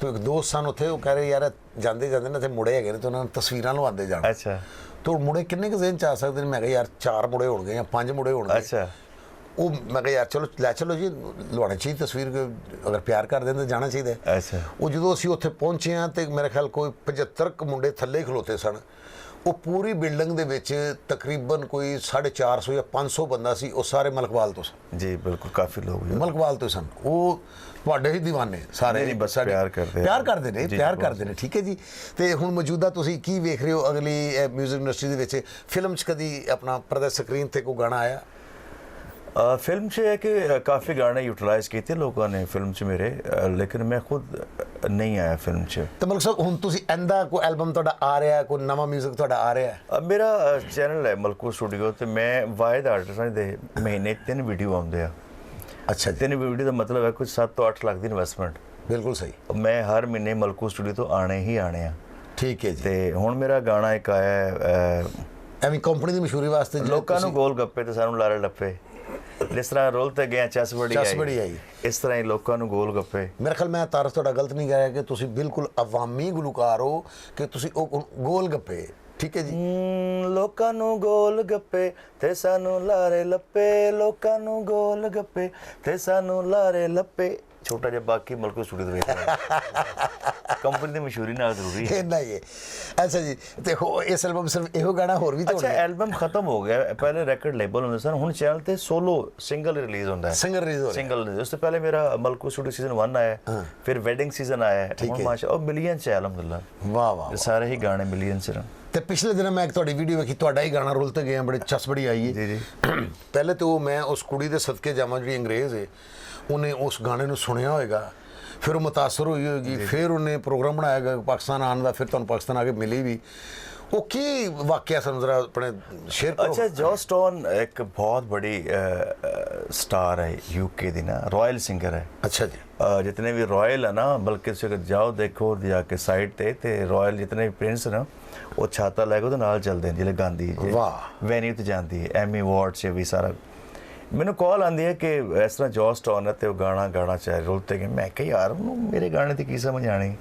ਤੋਂ ਇੱਕ ਦੋਸਤ ਸਨ ਉੱਥੇ, ਉਹ ਕਹਿ ਰਹੇ ਯਾਰ ਜਾਂਦੇ ਜਾਂਦੇ ਨਾ ਇੱਥੇ ਮੁੰਡੇ ਹੈਗੇ ਨੇ ਤੇ ਉਹਨਾਂ ਨੂੰ ਤਸਵੀਰਾਂ ਲਵਾਉਂਦੇ ਜਾਣਾ। ਅੱਛਾ। ਤੋ ਮੁੰਡੇ ਕਿੰਨੇ ਕੁ ਜ਼ਿਹਨ ਚ ਆ ਸਕਦੇ ਨੇ? ਮੈਂ ਕਿਹਾ ਯਾਰ 4 ਮੁੰਡੇ ਹੋਣਗੇ ਜਾਂ 5 ਮੁੰਡੇ ਹੋਣਗੇ। ਅੱਛਾ। ਉਹ ਮੈਂ ਕਿਹਾ ਯਾਰ ਚਲੋ ਲੈ ਚਲੋ ਜੀ, ਲਵਾਉਣੀ ਚਾਹੀਦੀ ਤਸਵੀਰ, ਅਗਰ ਪਿਆਰ ਕਰਦੇ ਤਾਂ ਜਾਣਾ ਚਾਹੀਦਾ। ਅੱਛਾ। ਉਹ ਜਦੋਂ ਅਸੀਂ ਉੱਥੇ ਪਹੁੰਚੇ ਹਾਂ ਤੇ ਮੇਰੇ ਖਿਆਲ ਕੋਈ 75 ਕੁ ਮੁੰਡੇ ਥੱਲੇ ਖਲੋਤੇ ਸਨ। ਉਹ ਪੂਰੀ ਬਿਲਡਿੰਗ ਦੇ ਵਿੱਚ ਤਕਰੀਬਨ ਕੋਈ 450 ਜਾਂ 500 ਬੰਦਾ ਸੀ, ਉਹ ਸਾਰੇ ਮਲਕਵਾਲ ਤੋਂ ਸਨ। ਜੀ ਬਿਲਕੁਲ, ਕਾਫੀ ਲੋਕ ਮਲਕਵਾਲ ਤੋਂ ਸਨ। ਉਹ ਤੁਹਾਡੇ ਹੀ دیਵਾਨੇ ਸਾਰੇ। ਨਹੀਂ, ਬਸ ਪਿਆਰ ਕਰਦੇ ਨੇ, ਪਿਆਰ ਕਰਦੇ ਨੇ। ਠੀਕ ਹੈ ਜੀ। ਤੇ ਹੁਣ ਮੌਜੂਦਾ ਤੁਸੀਂ ਕੀ ਵੇਖ ਰਹੇ ਹੋ ਅਗਲੀ ਮਿਊਜ਼ਿਕ ਇੰਡਸਟਰੀ ਦੇ ਵਿੱਚ? ਫਿਲਮ 'ਚ ਕਦੀ ਆਪਣਾ ਪਰਦਾ ਸਕਰੀਨ ਤੇ ਕੋਈ ਗਾਣਾ ਆਇਆ? ਫਿਲਮ 'ਚ ਹੈ ਕਿ ਕਾਫੀ ਗਾਣੇ ਯੂਟਿਲਾਈਜ਼ ਕੀਤੇ ਲੋਕਾਂ ਨੇ ਫਿਲਮ 'ਚ ਮੇਰੇ, ਲੇਕਿਨ ਮੈਂ ਖੁਦ ਨਹੀਂ ਆਇਆ ਫਿਲਮ 'ਚ। ਤੇ ਮਲਕ ਸਾਹਿਬ ਹੁਣ ਤੁਸੀਂ ਇਹਦਾ ਕੋਈ ਐਲਬਮ ਤੁਹਾਡਾ ਆ ਰਿਹਾ, ਕੋਈ ਨਵਾਂ ਮਿਊਜ਼ਿਕ ਤੁਹਾਡਾ ਆ ਰਿਹਾ? ਮੇਰਾ ਚੈਨਲ ਹੈ ਮਲਕੂ ਸਟੂਡੀਓ, ਤੇ ਮੈਂ ਵਾਇਦ ਆਰਟਿਸਟਾਂ ਦੇ ਮਹੀਨੇ 3 ਵੀਡੀਓ ਆਉਂਦੇ ਆ। ਅੱਛਾ ਜੀ। 3 ਵੀਡੀਓ ਦਾ ਮਤਲਬ ਹੈ ਕੁਝ 7 ਤੋਂ 8 ਲੱਖ ਦੀ ਇਨਵੈਸਟਮੈਂਟ। ਬਿਲਕੁਲ ਸਹੀ। ਮੈਂ ਹਰ ਮਹੀਨੇ ਮਲਕੂ ਸਟੂਡੀਓ ਤੋਂ ਆਣੇ ਹੀ ਆਣੇ ਆ। ਠੀਕ ਹੈ ਜੀ। ਤੇ ਹੁਣ ਮੇਰਾ ਗਾਣਾ ਇੱਕ ਆਇਆ ਹੈ, ਐਵੇਂ ਕੰਪਨੀ ਦੀ ਮਸ਼ਹੂਰੀ ਵਾਸਤੇ ਲੋਕਾਂ ਨੂੰ ਗੋਲ ਗੱਪੇ ਤੇ ਸਾਨੂੰ ਲਾਰੇ ਲੱਪੇ, ਜਿਸ ਤਰ੍ਹਾਂ ਰੋਲ ਤੇ ਗਿਆ ਚਸ ਬੜੀ ਆਈ, ਇਸ ਤਰ੍ਹਾਂ ਹੀ ਲੋਕਾਂ ਨੂੰ ਗੋਲ ਗੱਪੇ। ਮੇਰੇ ਖਿਆਲ ਮੈਂ ਤਾਰਸ ਤੁਹਾਡਾ ਗਲਤ ਨਹੀਂ ਕਹਿ ਰਿਹਾ ਕਿ ਤੁਸੀਂ ਬਿਲਕੁਲ ਅਵਾਮੀ ਗੁਲੂਕਾਰ ਹੋ ਕਿ ਤੁਸੀਂ ਉਹ ਗੋਲ ਗੱਪੇ। ਠੀਕ ਹੈ ਜੀ। ਲੋਕਾਂ ਨੂੰ ਗੋਲ ਗੱਪੇ ਤੇ ਸਾਨੂੰ ਲਾਰੇ ਲੱਪੇ, ਲੋਕਾਂ ਨੂੰ ਗੋਲ ਗੱਪੇ ਤੇ ਸਾਨੂੰ ਲਾਰੇ ਲੱਪੇ। ਛੋਟਾ ਜਿਹਾ ਬਾਕੀ ਮਲਕੂ ਸਟੂਡੀਓ ਦੇ ਵਿੱਚ ਕੰਪਨੀ ਦੀ ਮਸ਼ਹੂਰੀ ਨਾਲ ਜ਼ਰੂਰੀ ਹੈ। ਇੰਨਾ ਹੀ ਹੈ। ਅੱਛਾ ਜੀ। ਤੇ ਇਸ ਐਲਬਮ ਸਿਰਫ ਇਹੋ ਗਾਣਾ, ਹੋਰ ਵੀ ਤਾਂ ਅੱਛਾ, ਐਲਬਮ ਖਤਮ ਹੋ ਗਿਆ। ਪਹਿਲੇ ਰੈਕੋਰਡ ਲੇਬਲ ਹੁੰਦੇ ਸਨ, ਹੁਣ ਚੈਨਲ ਤੇ ਸੋਲੋ ਸਿੰਗਲ ਰਿਲੀਜ਼ ਹੁੰਦਾ ਹੈ। ਸਿੰਗਲ ਰਿਲੀਜ਼ ਹੋ ਰਿਹਾ। ਸਿੰਗਲ। ਉਸ ਤੋਂ ਪਹਿਲੇ ਮੇਰਾ ਮਲਕੂ ਸਟੂਡੀਓ ਸੀਜ਼ਨ 1 ਆਇਆ, ਫਿਰ ਵੈਡਿੰਗ ਸੀਜ਼ਨ ਆਇਆ, ਹੁਣ ਮਾਸ਼ਾ ਉਹ ਮਿਲੀਅਨ ਚ ਹੈ ਅਲਹਮਦੁਲਿਲਾ। ਵਾਹ ਵਾਹ। ਸਾਰੇ ਹੀ ਗਾਣੇ ਮਿਲੀਅਨ ਚ। ਤੇ ਪਿਛਲੇ ਦਿਨ ਮੈਂ ਇੱਕ ਤੁਹਾਡੀ ਵੀਡੀਓ ਵੇਖੀ, ਤੁਹਾਡਾ ਹੀ ਗਾਣਾ ਰੁਲ ਤੇ ਗਿਆ, ਬੜੀ ਚਸ ਬੜੀ ਆਈ ਹੈ। ਜੀ ਜੀ। ਪਹਿਲੇ ਤਾਂ ਉਹ ਮੈਂ ਉਸ ਕੁੜੀ ਦੇ ਸਦਕੇ ਜਾਵਾਂ ਜਿਹੜੀ ਅੰਗਰੇਜ਼ ਹੈ, ਉਹਨੇ ਉਸ ਗਾਣੇ ਨੂੰ ਸੁਣਿਆ ਹੋਏਗਾ, ਫਿਰ ਉਹ ਮੁਤਾਸਰ ਹੋਈ ਹੋਏਗੀ, ਫਿਰ ਉਹਨੇ ਪ੍ਰੋਗਰਾਮ ਬਣਾਇਆ ਪਾਕਿਸਤਾਨ ਆਉਣ ਦਾ, ਫਿਰ ਤੁਹਾਨੂੰ ਪਾਕਿਸਤਾਨ ਆ ਕੇ ਮਿਲੀ ਵੀ। ਉਹ ਕੀ ਵਾਕਿਆ ਸਾਨੂੰ ਜ਼ਰਾ ਆਪਣੇ ਸ਼ੇਅਰ ਕਰੋ। ਅੱਛਾ, ਜੋ ਸਟੋਨ ਇੱਕ ਬਹੁਤ ਬੜੀ ਸਟਾਰ ਹੈ यूके ਦੀ ਨਾ, ਰਾਇਲ ਸਿੰਗਰ ਹੈ। ਅੱਛਾ ਜੀ। जितने भी रॉयल है ना, बल्कि ਤੁਸੀਂ ਜਾਓ ਦੇਖੋ ਜਾके ਸਾਈਡ ਤੇ ਰਾਇਲ ਜਿਤਨੇ ਵੀ ਪ੍ਰਿੰਸ ਨਾ, ਉਹ ਛਾਤਾ ਲੈ ਕੇ ਉਹਦੇ ਨਾਲ ਚੱਲਦੇ ਨੇ, ਜਿਹੜੇ ਗਾਂਧੀ ਜੀ। ਵਾਹ। ਵੈਨਿਊ ਤੇ ਜਾਂਦੀ ਹੈ, ਐਮੀ ਅਵਾਰਡ 'ਚ ਵੀ ਸਾਰਾ। ਮੈਨੂੰ ਕਾਲ ਆਉਂਦੀ ਹੈ ਕਿ ਇਸ ਤਰ੍ਹਾਂ ਜੋ ਸਟੋਨ ਹੈ ਤੇ ਉਹ ਗਾਣਾ ਗਾਣਾ ਚਾਹੇ ਰੋਲ ਤੇ ਗਏ। ਮੈਂ ਕਿਹਾ ਯਾਰ ਉਹਨੂੰ ਮੇਰੇ ਗਾਣੇ ਦੀ ਕੀ ਸਮਝ ਆਣੀ।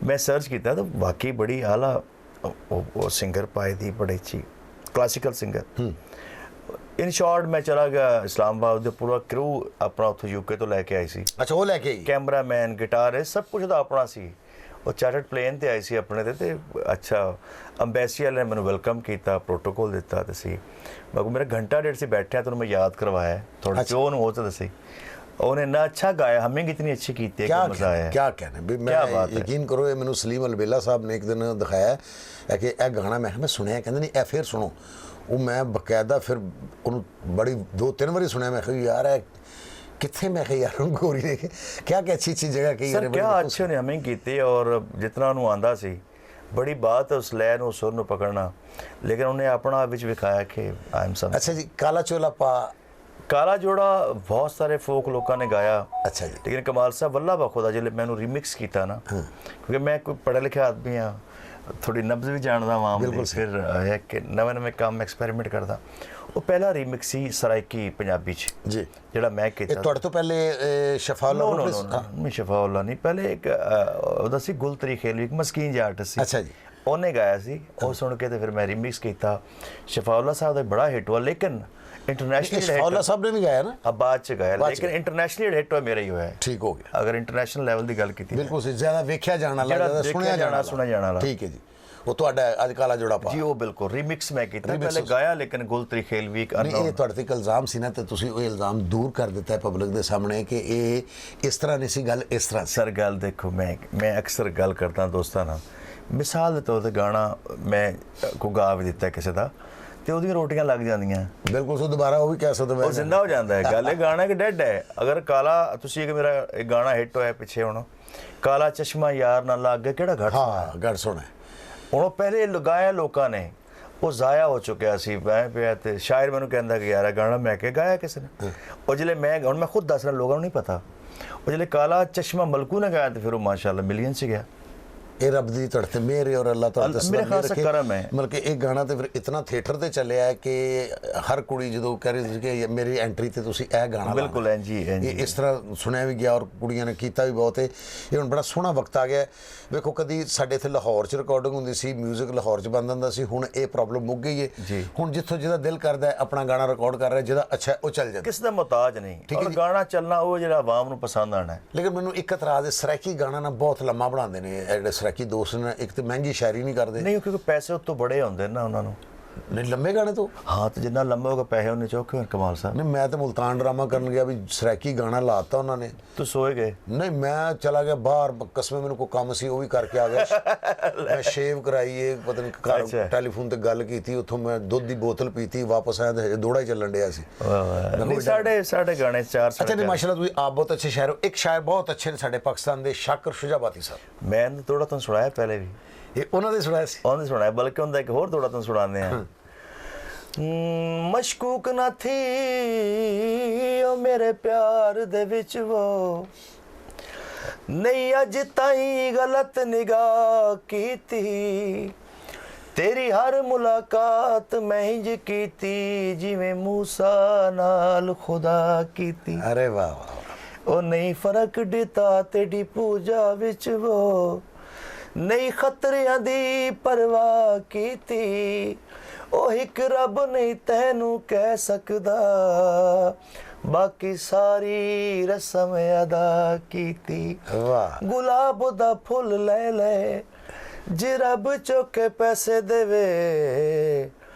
ਮੈਂ ਸਰਚ ਕੀਤਾ ਤਾਂ ਵਾਕਈ ਬੜੀ ਆਲਾ ਉਹ ਸਿੰਗਰ ਪਾਈ ਦੀ, ਬੜੀ ਅੱਛੀ ਕਲਾਸੀਕਲ ਸਿੰਗਰ। ਇਨ ਸ਼ਾਰਟ ਮੈਂ ਚਲਾ ਗਿਆ ਇਸਲਾਮਾਬਾਦ ਦੇ, ਪੂਰਾ ਕਰੂ ਆਪਣਾ ਉੱਥੋਂ यूके ਤੋਂ ਲੈ ਕੇ ਆਈ ਸੀ। ਅੱਛਾ, ਉਹ ਲੈ ਕੇ ਆਈ? ਕੈਮਰਾਮੈਨ, ਗਿਟਾਰ, ਸਭ ਕੁਝ ਉਹਦਾ ਆਪਣਾ ਸੀ। ਉਹ ਚਾਰਟਰਡ ਪਲੇਨ ਤੇ ਆਈ ਸੀ ਆਪਣੇ ਤੇ ਅੱਛਾ ਅੰਬੈਸੀ ਵਾਲੇ ਨੇ ਮੈਨੂੰ ਵੈਲਕਮ ਕੀਤਾ, ਪ੍ਰੋਟੋਕੋਲ ਦਿੱਤਾ ਤੇ ਸੀ। ਮੈਂ ਮੇਰਾ ਘੰਟਾ ਡੇਢ ਸੀ ਬੈਠਿਆ, ਤੁਹਾਨੂੰ ਮੈਂ ਯਾਦ ਕਰਵਾਇਆ ਥੋੜਾ ਜੋ ਉਹਨੂੰ ਹੋ ਤਾਂ ਦੱਸੀ। ਉਹਨੇ ਨਾ ਅੱਛਾ ਗਾਇਆ, ਹਮਿੰਗ ਇਤਨੀ ਅੱਛੀ ਕੀਤੀ ਹੈ ਕਿ ਮਜ਼ਾ ਆਇਆ। क्या कहना भी, मैं यकीन करो ये मैंने सलीम अलबेला साहब ने एक दिन दिखाया है कि यह गाना मैं सुनिया, कहते नहीं ए फिर सुनो। वो मैं बकायदा फिर उन्होंने बड़ी 2-3 बारी सुनिया। मैं कहा यार है कितने, मैं कहा यार गोरी ने क्या क्या अच्छी अच्छी जगह कही सर, क्या अच्छे ने हमिंग की। और जितना ਉਹਨੂੰ ਆਂਦਾ ਸੀ, बड़ी बात है उस लय ਨੂੰ ਸੁਰ ਨੂੰ ਪਕੜਨਾ, लेकिन ਉਹਨੇ ਆਪਣਾ ਵਿੱਚ ਵਿਖਾਇਆ ਕਿ आई एम सम। अच्छा जी। काला चोला पा, काला जोड़ा बहुत सारे फोक लोगों ने गाया। अच्छा जी। लेकिन कमाल साहब वल्ला बखुदा जिले मैंने रिमिक्स किया ना, क्योंकि मैं कोई पढ़े लिखे आदमी हाँ, थोड़ी नब्ज भी जानता वहाँ, फिर है कि नवे नवे काम एक्सपेरिमेंट करता। वो पहला रीमिक्स ही सराइकी पंजाबी च जी, ਜਿਹੜਾ ਮੈਂ ਕੀਤਾ। ਤੁਹਾਡੇ ਤੋਂ ਪਹਿਲੇ ਸ਼ਫਾਉਲਾ ਨਹੀਂ, ਸ਼ਫਾਉਲਾ ਨਹੀਂ, ਪਹਿਲੇ ਇੱਕ ਉਹਦਾ ਸੀ ਗੁਲ ਤਰੀ ਖੇਲਵੀ, ਇੱਕ ਮਸਕੀਨ ਜਿਹਾ ਆਰਟਿਸਟ ਸੀ। ਅੱਛਾ ਜੀ। ਉਹਨੇ ਗਾਇਆ ਸੀ, ਉਹ ਸੁਣ ਕੇ ਤੇ ਫਿਰ ਮੈਂ ਰੀਮਿਕਸ ਕੀਤਾ। ਸ਼ਫਾਉਲਾ ਸਾਹਿਬ ਦਾ ਬੜਾ ਹਿੱਟ ਹੋਇਆ, ਲੇਕਿਨ ਇੰਟਰਨੈਸ਼ਨਲ ਸ਼ਫਾਉਲਾ ਸਾਹਿਬ ਨੇ ਵੀ ਗਾਇਆ ਨਾ, ਬਾਅਦ ਚ ਗਾਇਆ, ਲੇਕਿਨ ਇੰਟਰਨੈਸ਼ਨਲ ਹਿੱਟ ਹੋਇਆ ਮੇਰਾ ਹੀ ਹੋਇਆ। ਠੀਕ ਹੋ ਗਿਆ। ਅਗਰ ਇੰਟਰਨੈਸ਼ਨਲ ਲੈਵਲ ਦੀ ਗੱਲ ਕੀਤੀ, ਬਿਲਕੁਲ ਸੀ, ਜ਼ਿਆਦਾ ਵੇਖਿਆ ਜਾਣ ਵਾਲਾ, ਜ਼ਿਆਦਾ ਸੁਣਿਆ ਜਾਣ ਵਾਲਾ। ਠੀਕ ਹੈ ਜੀ। ਉਹ ਤੁਹਾਡਾ ਅੱਜ ਕਾਲਾ ਜੋੜਾ ਪਾ ਜੀ, ਉਹ ਬਿਲਕੁਲ ਰੀਮਿਕਸ ਮੈਂ ਕੀਤਾ, ਪਹਿਲੇ ਗਾਇਆ, ਲੇਕਿਨ ਗੁਲ ਤਰੀ ਖੇਲਵੀ ਇੱਕ ਇਹ ਤੁਹਾਡੇ ਤੇ ਇੱਕ ਇਲਜ਼ਾਮ ਸੀ ਨਾ, ਤੇ ਤੁਸੀਂ ਉਹ ਇਲਜ਼ਾਮ ਦੂਰ ਕਰ ਦਿੱਤਾ ਹੈ ਪਬਲਿਕ ਦੇ ਸਾਹਮਣੇ ਕਿ ਇਹ ਇਸ ਤਰ੍ਹਾਂ ਨਹੀਂ ਸੀ, ਗੱਲ ਇਸ ਤਰ੍ਹਾਂ ਸੀ। ਸਰ ਗੱਲ ਦੇਖੋ, ਮੈਂ ਅਕਸਰ ਗੱਲ ਕਰਦਾ ਦੋਸਤਾਂ ਨਾਲ, ਮਿਸਾਲ ਦੇ ਤੌਰ ਤੇ ਗਾਣਾ ਮੈਂ ਕੋ ਗਾ ਵੀ ਦਿੱਤਾ ਕਿਸੇ ਦਾ, ਤੇ ਉਹਦੀਆਂ ਰੋਟੀਆਂ ਲੱਗ ਜਾਂਦੀਆਂ। ਬਿਲਕੁਲ, ਸੋ ਦੁਬਾਰਾ ਉਹ ਵੀ ਕਹਿ ਸਕਦੇ, ਉਹ ਜ਼ਿੰਦਾ ਹੋ ਜਾਂਦਾ ਹੈ। ਗੱਲ ਇਹ ਗਾਣਾ ਕਿ ਡੈਡ ਹੈ। ਅਗਰ ਕਾਲਾ, ਤੁਸੀਂ ਕਿ ਮੇਰਾ ਇਹ ਗਾਣਾ ਹਿੱਟ ਹੋਇਆ ਪਿੱਛੇ, ਹੁਣ ਕਾਲਾ ਚਸ਼ਮਾ ਯਾਰ ਨਾਲ ਲੱਗ ਗਿਆ, ਕਿਹੜਾ ਘੜ ਹਾਂ, ਘੜ ਸੁਣਾ ਹੁਣ ਉਹ ਪਹਿਲੇ ਲਗਾਇਆ ਲੋਕਾਂ ਨੇ, ਉਹ ਜ਼ਾਇਆ ਹੋ ਚੁੱਕਿਆ ਸੀ। ਮੈਂ ਪਿਆ ਤੇ ਸ਼ਾਇਰ ਮੈਨੂੰ ਕਹਿੰਦਾ ਕਿ ਯਾਰ ਇਹ ਗਾਣਾ ਮੈਂ ਕਿ ਗਾਇਆ ਕਿਸੇ ਨੇ। ਉਹ ਜਿਹੜੇ ਮੈਂ ਖੁਦ ਦੱਸ ਰਿਹਾ, ਲੋਕਾਂ ਨੂੰ ਨਹੀਂ ਪਤਾ। ਉਹ ਜਿਹੜੇ ਕਾਲਾ ਚਸ਼ਮਾ ਮਲਕੂ ਨੇ ਗਾਇਆ ਤੇ ਫਿਰ ਉਹ ਮਾਸ਼ਾਅੱਲਾ ਮਿਲੀਅਨ 'ਚ ਗਿਆ। ਇਹ ਰੱਬ ਦੀ ਤੁਹਾਡੇ ਤੇ ਮਿਹਰ ਹੈ ਔਰ ਅੱਲਾਹ ਤੁਹਾਡੇ ਤੇ ਮੇਰੇ ਖਾਸ ਕਰਮ ਹੈ। ਮਤਲਬ ਕਿ ਇਹ ਗਾਣਾ ਤੇ ਫਿਰ ਇਤਨਾ ਥੀਏਟਰ ਤੇ ਚੱਲਿਆ ਹੈ ਕਿ ਹਰ ਕੁੜੀ ਜਦੋਂ ਕਹਿ ਰਹੀ ਸੀ ਕਿ ਮੇਰੀ ਐਂਟਰੀ ਤੇ ਤੁਸੀਂ ਇਹ ਗਾਣਾ ਬਿਲਕੁਲ ਐਂ ਜੀ ਇਸ ਤਰ੍ਹਾਂ ਸੁਣਿਆ ਵੀ ਗਿਆ ਔਰ ਕੁੜੀਆਂ ਨੇ ਕੀਤਾ ਵੀ ਬਹੁਤ ਹੈ। ਇਹ ਹੁਣ ਬੜਾ ਸੋਹਣਾ ਵਕਤ ਆ ਗਿਆ। ਵੇਖੋ ਕਦੀ ਸਾਡੇ ਇੱਥੇ ਲਾਹੌਰ 'ਚ ਰਿਕਾਰਡਿੰਗ ਹੁੰਦੀ ਸੀ, ਮਿਊਜ਼ਿਕ ਲਾਹੌਰ 'ਚ ਬੰਦ ਹੁੰਦਾ ਸੀ। ਹੁਣ ਇਹ ਪ੍ਰੋਬਲਮ ਮੁੱਕ ਗਈ ਹੈ। ਹੁਣ ਜਿੱਥੋਂ ਜਿਹਦਾ ਦਿਲ ਕਰਦਾ ਹੈ ਆਪਣਾ ਗਾਣਾ ਰਿਕਾਰਡ ਕਰ ਰਿਹਾ, ਜਿਹਦਾ ਅੱਛਾ ਉਹ ਚੱਲ ਜਾਂਦਾ, ਕਿਸੇ ਦਾ ਮੁਹਤਾਜ ਨਹੀਂ। ਔਰ ਗਾਣਾ ਚੱਲਣਾ ਉਹ ਜਿਹੜਾ ਆਵਾਮ ਨੂੰ ਪਸੰਦ ਆਣਾ ਹੈ। ਲੇਕਿਨ ਮੈਨੂੰ ਇੱਕ ਇਤਰਾਜ਼ ਹੈ, ਸਰਾਇਕੀ ਗਾਣਾ ਨਾ ਬਹੁਤ ਲੰਮਾ ਬਣਾਉਂਦੇ ਨੇ ਇਹ ਜਿਹੜੇ ਸਰਾਇਕੀ ਦੋਸਤ ਨੇ। ਇੱਕ ਤੇ ਮਹਿੰਗੀ ਸ਼ਾਇਰੀ ਨਹੀਂ ਕਰਦੇ। ਨਹੀਂ, ਕਿਉਂਕਿ ਪੈਸੇ ਉੱਤੋਂ ਬੜੇ ਹੁੰਦੇ ਨੇ ਨਾ ਉਹਨਾਂ ਨੂੰ। ਨਹੀਂ ਲੰਮੇ ਗਾਣੇ ਤੋਂ ਹਾਂ, ਤੇ ਜਿੰਨਾ ਲੰਮਾ ਹੋਗਾ ਪੈਸੇ ਉਹਨੇ ਚੌਕੇ ਹੋਣ। ਕਮਾਲ ਸਾਹਿਬ ਨਹੀਂ, ਮੈਂ ਤਾਂ ਮੁਲਤਾਨ ਡਰਾਮਾ ਕਰਨ ਗਿਆ ਵੀ ਸਰਾਇਕੀ ਗਾਣਾ ਲਾਤਾ ਉਹਨਾਂ ਨੇ। ਤੂੰ ਸੋਏ ਗਏ? ਨਹੀਂ, ਮੈਂ ਚਲਾ ਗਿਆ ਬਾਹਰ, ਕਸਮੇ ਮੈਨੂੰ ਕੋਈ ਕੰਮ ਸੀ ਉਹ ਵੀ ਕਰਕੇ ਆ ਗਿਆ। ਮੈਂ ਸ਼ੇਵ ਕਰਾਈ, ਇਹ ਪਤਾ ਨਹੀਂ ਘਰ ਟੈਲੀਫੋਨ ਤੇ ਗੱਲ ਕੀਤੀ, ਉੱਥੋਂ ਮੈਂ ਦੁੱਧ ਦੀ ਬੋਤਲ ਪੀਤੀ, ਵਾਪਸ ਆਇਆ ਤੇ ਦੌੜਾ ਹੀ ਚੱਲਣ ਡਿਆ ਸੀ। ਨਹੀਂ, ਸਾਡੇ ਗਾਣੇ 4 ਅੱਛਾ ਨਹੀਂ, ਮਾਸ਼ਾਅੱਲਾ ਤੁਸੀਂ ਆਪ ਬਹੁਤ ਅੱਛੇ ਸ਼ਾਇਰ ਹੋ। ਇੱਕ ਸ਼ਾਇਰ ਬਹੁਤ ਅੱਛੇ ਨੇ ਸਾਡੇ ਪਾਕਿਸਤਾਨ ਦੇ, ਸ਼ਾਕਰ ਸ਼ੁਜਾਬਾਤੀ ਸਾਹਿਬ। ਮੈਂ ਥੋੜਾ ਤੁਹਾਨੂੰ ਸੁਣਾਇਆ ਪਹਿਲੇ ਵੀ, ਇਹ ਉਹਨਾਂ ਦੇ ਸੁਣਾਇਆ ਸੀ। ਉਹਨੇ ਸੁਣਾਇਆ, ਬਲਕਿ ਹੁੰਦਾ ਇੱਕ ਹੋਰ ਥੋੜਾ ਤੁਹਾਨੂੰ ਸੁਣਾਉਂਦੇ ਆ। ਮਸ਼ਕੂਕ ਨਾ ਥੀ ਉਹ ਮੇਰੇ ਪਿਆਰ ਦੇ ਵਿੱਚ ਉਹ, ਨਹੀਂ ਅੱਜ ਤਾਈਂ ਗਲਤ ਨਿਗਾਹ ਕੀਤੀ, ਤੇਰੀ ਹਰ ਮੁਲਾਕਾਤ ਮੈਂ ਇੰਜ ਕੀਤੀ ਜਿਵੇਂ ਮੂਸਾ ਨਾਲ ਖੁਦਾ ਕੀਤੀ। ਅਰੇ ਵਾਹ ਵਾਹ। ਉਹ ਨਹੀਂ ਫਰਕ ਦਿੱਤਾ ਤੇਰੀ ਪੂਜਾ ਵਿੱਚ ਉਹ, ਨਹੀਂ ਖਤਰਿਆਂ ਦੀ ਪਰਵਾਹ ਕੀਤੀ, ਉਹ ਇੱਕ ਰੱਬ ਨਹੀਂ ਤੈਨੂੰ ਕਹਿ ਸਕਦਾ, ਬਾਕੀ ਸਾਰੀ ਰਸਮ ਅਦਾ ਕੀਤੀ। ਵਾਹ। ਗੁਲਾਬ ਦਾ ਫੁੱਲ ਲੈ ਲੈ ਜੇ ਰੱਬ ਚੁੱਕੇ ਪੈਸੇ ਦੇਵੇ,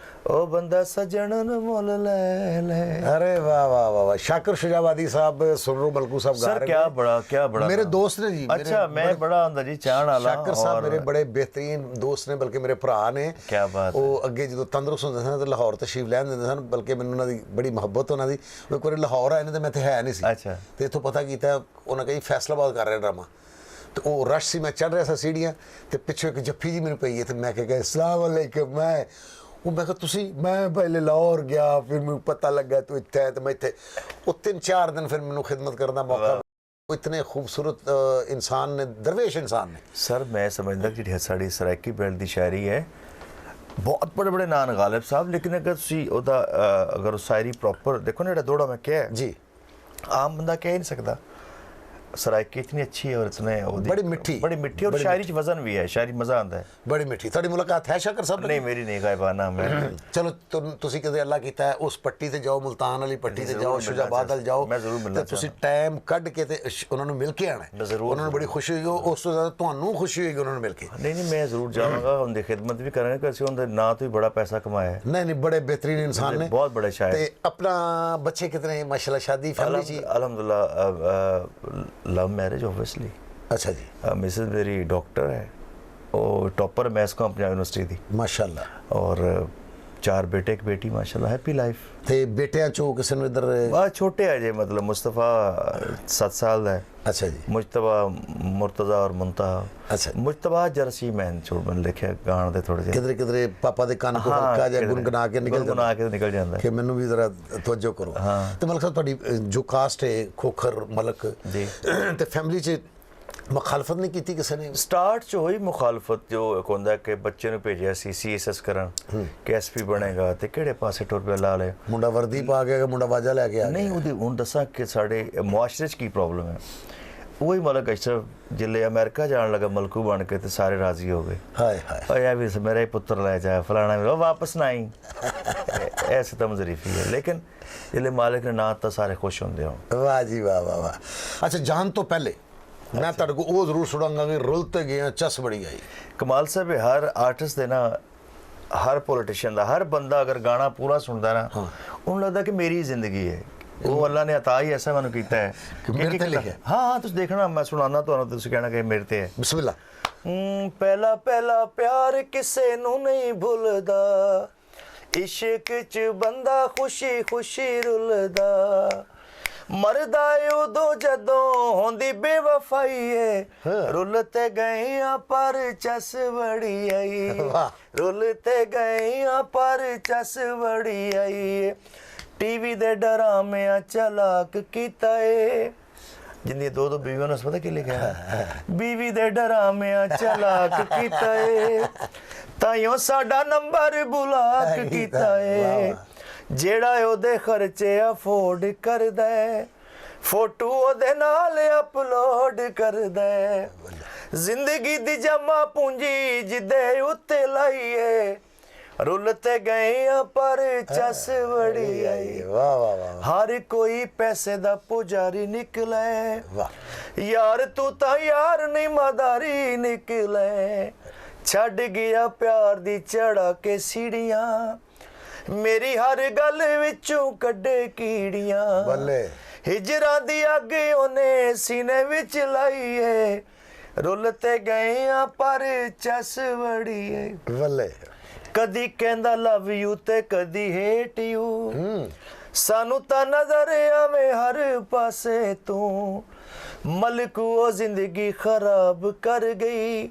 ਉਹ ਬੰਦਾ ਸਜਣ ਨੂੰ ਮੁੱਲ ਲੈ ਲੈ। ਅਰੇ ਵਾਹ ਵਾਹ ਵਾਹ ਵਾਹ। ਸ਼ਾਕਰ ਸ਼ੁਜਾਬਾਦੀ ਸਾਹਿਬ, ਸੁਰਰੂ ਮਲਕੂ ਸਾਹਿਬ ਗਾ ਰਹੇ ਸਰ ਕਿਆ ਬੜਾ ਮੇਰੇ ਦੋਸਤ ਨੇ ਜੀ। ਅੱਛਾ, ਮੈਂ ਬੜਾ ਹੁੰਦਾ ਜੀ ਚਾਹਣ ਵਾਲਾ। ਸ਼ਾਕਰ ਸਾਹਿਬ ਮੇਰੇ ਬੜੇ ਬਿਹਤਰੀਨ ਦੋਸਤ ਨੇ, ਬਲਕਿ ਮੇਰੇ ਭਰਾ ਨੇ। ਕਿਆ ਬਾਤ। ਉਹ ਅੱਗੇ ਜਦੋਂ ਤੰਦਰੁਸਤ ਹੁੰਦੇ ਸਨ ਤੇ ਲਾਹੌਰ ਤਸ਼ਰੀਫ ਲੈਣ ਦਿੰਦੇ ਸਨ, ਬਲਕਿ ਮੈਨੂੰ ਉਹਨਾਂ ਦੀ ਬੜੀ ਮੁਹੱਬਤ ਉਹਨਾਂ ਦੀ। ਉਹ ਇੱਕ ਵਾਰੀ ਲਾਹੌਰ ਆਏ ਨੇ ਤੇ ਮੈਂ ਇੱਥੇ ਹੈ ਨਹੀਂ ਸੀ। ਅੱਛਾ। ਤੇ ਇੱਥੋਂ ਪਤਾ ਕੀਤਾ ਉਹਨਾਂ ਕਹੀ ਫੈਸਲਾਬਾਦ ਕਰ ਰਿਹਾ ਡਰਾਮਾ, ਤੇ ਉਹ ਰਸ਼ ਸੀ। ਮੈਂ ਚੜ੍ਹ ਰਿਹਾ ਸੀ ਸੀੜੀਆਂ ਤੇ ਪਿੱਛੋਂ ਇੱਕ ਜੱਫੀ ਜੀ ਮੈਨੂੰ ਪਈ ਹੈ ਤੇ ਮੈਂ ਕਿਹਾ ਅਸਲਾਮ ਵਾਲੇਕੁਮ। ਮੈਂ ਕਿਹਾ ਤੁਸੀਂ, ਮੈਂ ਪਹਿਲੇ ਲਾਹੌਰ ਗਿਆ, ਫਿਰ ਮੈਨੂੰ ਪਤਾ ਲੱਗਾ ਤੂੰ ਇੱਥੇ ਹੈ ਤੇ ਮੈਂ ਇੱਥੇ। ਉਹ 3-4 ਦਿਨ ਫਿਰ ਮੈਨੂੰ ਖਿਦਮਤ ਕਰਨ ਦਾ ਮੌਕਾ। ਉਹ ਇਤਨੇ ਖੂਬਸੂਰਤ ਇਨਸਾਨ ਨੇ, ਦਰਵੇਸ਼ ਇਨਸਾਨ ਨੇ। ਸਰ ਮੈਂ ਸਮਝਦਾ ਜਿਹੜੀ ਸਾਡੀ ਸਰਾਇਕੀ ਬੈਲਟ ਦੀ ਸ਼ਾਇਰੀ ਹੈ, ਬਹੁਤ ਬੜੇ ਨਾਂ ਨੇ ਗਾਲਿਬ ਸਾਹਿਬ, ਲੇਕਿਨ ਅਗਰ ਤੁਸੀਂ ਉਹਦਾ ਅਗਰ ਉਹ ਸ਼ਾਇਰੀ ਪ੍ਰੋਪਰ ਦੇਖੋ ਨਾ, ਜਿਹੜਾ ਦੋੜਾ ਮੈਂ ਕਿਹਾ ਜੀ, ਆਮ ਬੰਦਾ ਕਹਿ ਨਹੀਂ ਸਕਦਾ। ਸਰਾਇਕੀ ਇਤਨੀ ਅੱਛੀ ਹੈ ਔਰ ਇਤਨੇ ਬੜੀ ਮਿੱਠੀ ਔਰ ਸ਼ਾਇਰੀ 'ਚ ਵਜ਼ਨ ਵੀ ਹੈ, ਸ਼ਾਇਰੀ ਮਜ਼ਾ ਆਉਂਦਾ ਹੈ। ਬੜੀ ਮਿੱਠੀ। ਤੁਹਾਡੀ ਮੁਲਾਕਾਤ ਹੈ ਸ਼ਾਕਰ ਸਾਹਿਬ? ਨਹੀਂ, ਮੇਰੀ ਨਹੀਂ ਗਾਇਬਾਨਾ। ਮੈਂ ਚਲੋ ਤੁਸੀਂ ਕਦੇ ਅੱਲਾ ਕੀਤਾ ਹੈ ਉਸ ਪੱਟੀ ਤੇ ਜਾਓ, ਮੁਲਤਾਨ ਵਾਲੀ ਪੱਟੀ ਤੇ ਜਾਓ, ਸ਼ੁਜਾਬਾਦ ਵੱਲ ਜਾਓ, ਮੈਂ ਜ਼ਰੂਰ ਮਿਲਣਾ। ਤੁਸੀਂ ਟਾਈਮ ਕੱਢ ਕੇ ਤੇ ਉਹਨਾਂ ਨੂੰ ਮਿਲ ਕੇ ਆਣਾ। ਉਹਨਾਂ ਨੂੰ ਬੜੀ ਖੁਸ਼ੀ ਹੋਏਗੀ, ਉਸ ਤੋਂ ਜ਼ਿਆਦਾ ਤੁਹਾਨੂੰ ਖੁਸ਼ੀ ਹੋਏਗੀ ਉਹਨਾਂ ਨੂੰ ਮਿਲ ਕੇ। ਨਹੀਂ, ਮੈਂ ਜ਼ਰੂਰ ਜਾਵਾਂਗਾ, ਉਹਦੀ ਖਿਦਮਤ ਵੀ ਕਰਾਂਗੇ, ਕਿ ਅਸੀਂ ਉਹਦੇ ਨਾਂ ਤੋਂ ਹੀ ਬੜਾ ਪੈਸਾ ਕਮਾਇਆ ਹੈ। ਨਹੀਂ, ਬੜੇ ਬਿਹਤਰੀਨ ਇਨਸਾਨ ਨੇ, ਬਹੁਤ ਬੜੇ ਸ਼ਾਇਰ। ਤੇ ਆਪਣਾ ਬੱਚੇ ਕਿਤਨੇ ਮਾਸ਼ਾਅੱਲਾ, ਸ਼ਾਦੀ ਫੈਮਿਲੀ ਜੀ? ਅਲਹਮਦੁਲਿल्लाह, लव मैरिज ऑब्वियसली। अच्छा जी। मिसेज मेरी डॉक्टर है, वो टॉपर मैथ्स को पंजाब यूनिवर्सिटी दी माशाल्लाह। और 4 बेटे एक बेटी, माशाल्लाह, हैप्पी लाइफ। ते बेटियां चो किसे नु इधर बहुत छोटे है जे, मतलब मुस्तफ़ा 7 साल का है। अच्छा जी। मुजतबा, मुर्तज़ा और मुंतहा। अच्छा। मुजतबा जरसी मैन छोड़ मैंने लिखे गान दे थोड़े किधरे किधरे पापा दे कान को हल्का जा गुनगुना के निकल जाता कि मैनू भी जरा तवज्जो करो। ते मलक साहब ਤੁਹਾਡੀ जो कास्ट है खोखर मलक जी, ते फैमिली च ਮੁਖਾਲਫਤ ਨਹੀਂ ਕੀਤੀ ਕਿਸੇ ਨੇ? ਸਟਾਰਟ 'ਚ ਹੋਈ ਮੁਖਾਲਫਤ, ਜੋ ਇੱਕ ਹੁੰਦਾ ਕਿ ਬੱਚੇ ਨੂੰ ਭੇਜਿਆ ਸੀ CSS ਕਰਨ ਕਿ SP ਬਣੇਗਾ ਤੇ ਕਿਹੜੇ ਪਾਸੇ ਟੁਰ ਪਿਆ ਲਾ ਲਿਆ। ਮੁੰਡਾ ਵਰਦੀ ਪਾ ਕੇ ਮੁੰਡਾ ਵਾਜਾ ਲੈ ਕੇ ਆ ਗਿਆ। ਨਹੀਂ, ਉਹਦੀ ਹੁਣ ਦੱਸਾਂ ਕਿ ਸਾਡੇ ਮੁਆਸ਼ਰੇ 'ਚ ਕੀ ਪ੍ਰੋਬਲਮ ਹੈ। ਉਹੀ ਮਲਕ ਅਸ਼ਰਫ ਜਿੱਲੇ ਅਮਰੀਕਾ ਜਾਣ ਲੱਗਾ ਮਲਕੂ ਬਣ ਕੇ ਤੇ ਸਾਰੇ ਰਾਜ਼ੀ ਹੋ ਗਏ। ਹਾਏ ਹਾਏ, ਓਏ ਵੀ ਮੇਰਾ ਹੀ ਪੁੱਤਰ ਲੈ ਜਾ ਫਲਾਣਾ, ਵੀ ਉਹ ਵਾਪਸ ਨਾ ਆਈ। ਐਸੇ ਤਾਂ ਜ਼ਰੀਫੀ ਹੈ, ਲੇਕਿਨ ਜਿੱਲੇ ਮਾਲਿਕ ਨੇ ਨਾ ਤਾਂ ਸਾਰੇ ਖੁਸ਼ ਹੁੰਦੇ ਹੋ। ਵਾਹ ਜੀ ਵਾਹ ਵਾਹ ਵਾਹ। ਅੱਛਾ, ਜਾਣ ਤੋਂ ਪਹਿਲੇ ਮੈਂ ਤੁਹਾਡੇ ਕੋਲ ਉਹ ਜ਼ਰੂਰ ਸੁਣਾਂਗਾ ਕਿ ਰੁਲ ਤੇ ਗਿਆ ਚਸ ਬੜੀ ਆਈ। ਕਮਾਲ ਸਾਹਿਬ, ਹਰ ਆਰਟਿਸਟ ਦੇ ਨਾ, ਹਰ ਪੋਲੀਟੀਸ਼ੀਅਨ ਦਾ, ਹਰ ਬੰਦਾ ਅਗਰ ਗਾਣਾ ਪੂਰਾ ਸੁਣਦਾ ਨਾ, ਉਹਨੂੰ ਲੱਗਦਾ ਕਿ ਮੇਰੀ ਜ਼ਿੰਦਗੀ ਹੈ। ਉਹ ਅੱਲਾ ਨੇ ਅਤਾ ਹੀ ਐਸਾ ਮੈਨੂੰ ਕੀਤਾ ਹੈ ਕਿ ਮੇਰੇ ਤੇ ਲਿਖਿਆ। ਹਾਂ, ਤੁਸੀਂ ਦੇਖਣਾ, ਮੈਂ ਸੁਣਾਉਣਾ ਤੁਹਾਨੂੰ, ਤੁਸੀਂ ਕਹਿਣਾ ਕਿ ਮੇਰੇ ਤੇ ਹੈ। ਬਿਸਮਿਲ੍ਲਾ। ਪਹਿਲਾ ਪਹਿਲਾ ਪਿਆਰ ਕਿਸੇ ਨੂੰ ਨਹੀਂ ਭੁੱਲਦਾ, ਇਸ਼ਕ 'ਚ ਬੰਦਾ ਖੁਸ਼ੀ ਖੁਸ਼ੀ ਰੁਲਦਾ, ਮਰਦਾ ਉਦੋਂ ਜਦੋਂ ਹੁੰਦੀ ਬੇਵਫਾਈ ਏ ਰੁੱਲ ਤੇ ਗਏ ਆ ਪਰ ਚਸ ਬੜੀ ਆਈ ਵਾਹ। ਰੁੱਲ ਤੇ ਗਏ ਆ ਪਰ ਚਸ ਬੜੀ ਆਈ ਟੀਵੀ ਦੇ ਡਰਾਮਿਆਂ ਚਲਾਕ ਕੀਤਾ ਏ ਜਿੰਨੀ ਦੋ ਦੋ ਬੀਵੀਆਂ ਨੂੰ ਪਤਾ ਕੀ ਲਿਖਿਆ ਬੀਵੀ ਦੇ ਡਰਾਮਿਆਂ ਚਲਾਕ ਕੀਤਾ ਏ ਤਾਈਓ ਸਾਡਾ ਨੰਬਰ ਬੁਲਾਕ ਕੀਤਾ ਏ ਜਿਹੜਾ ਉਹਦੇ ਖਰਚੇ ਅਫੋਰਡ ਕਰਦਾ ਹੈ ਫੋਟੋ ਉਹਦੇ ਨਾਲ ਅਪਲੋਡ ਕਰਦਾ ਹੈ ਜ਼ਿੰਦਗੀ ਦੀ ਜਮਾ ਪੂੰਜੀ ਜਿੱਦੇ ਉੱਤੇ ਲਾਈਏ ਰੁੱਲ ਤੇ ਗਏ ਆ ਪਰ ਚਸ ਬੜੀ ਆਈ ਵਾਹ ਵਾਹ ਵਾਹ ਹਰ ਕੋਈ ਪੈਸੇ ਦਾ ਪੁਜਾਰੀ ਨਿਕਲੇ ਵਾਹ ਯਾਰ ਤੂੰ ਤਾਂ ਯਾਰ ਨਹੀਂ ਮਦਾਰੀ ਨਿਕਲੇ ਛੱਡ ਗਿਆ ਪਿਆਰ ਦੀ ਚੜਾ ਕੇ ਸੀੜੀਆਂ ਮੇਰੀ ਹਰ ਗੱਲ ਵਿੱਚੋਂ ਕੱਢੇ ਕੀੜੀਆਂ ਬੱਲੇ ਹਿਜਰਾਂ ਦੀ ਅੱਗ ਉਹਨੇ ਸੀਨੇ ਵਿੱਚ ਲਾਈ ਏ ਰੁੱਲ ਤੇ ਗਏ ਆ ਪਰ ਚਸ ਬੜੀ ਏ ਬੱਲੇ ਕਦੀ ਕਹਿੰਦਾ ਲਵ ਯੂ ਤੇ ਕਦੀ ਹੇਟ ਯੂ ਸਾਨੂੰ ਤਾਂ ਨਜ਼ਰ ਆਵੇਂ ਹਰ ਪਾਸੇ ਤੂੰ ਮਲਕ ਉਹ ਜ਼ਿੰਦਗੀ ਖਰਾਬ ਕਰ ਗਈ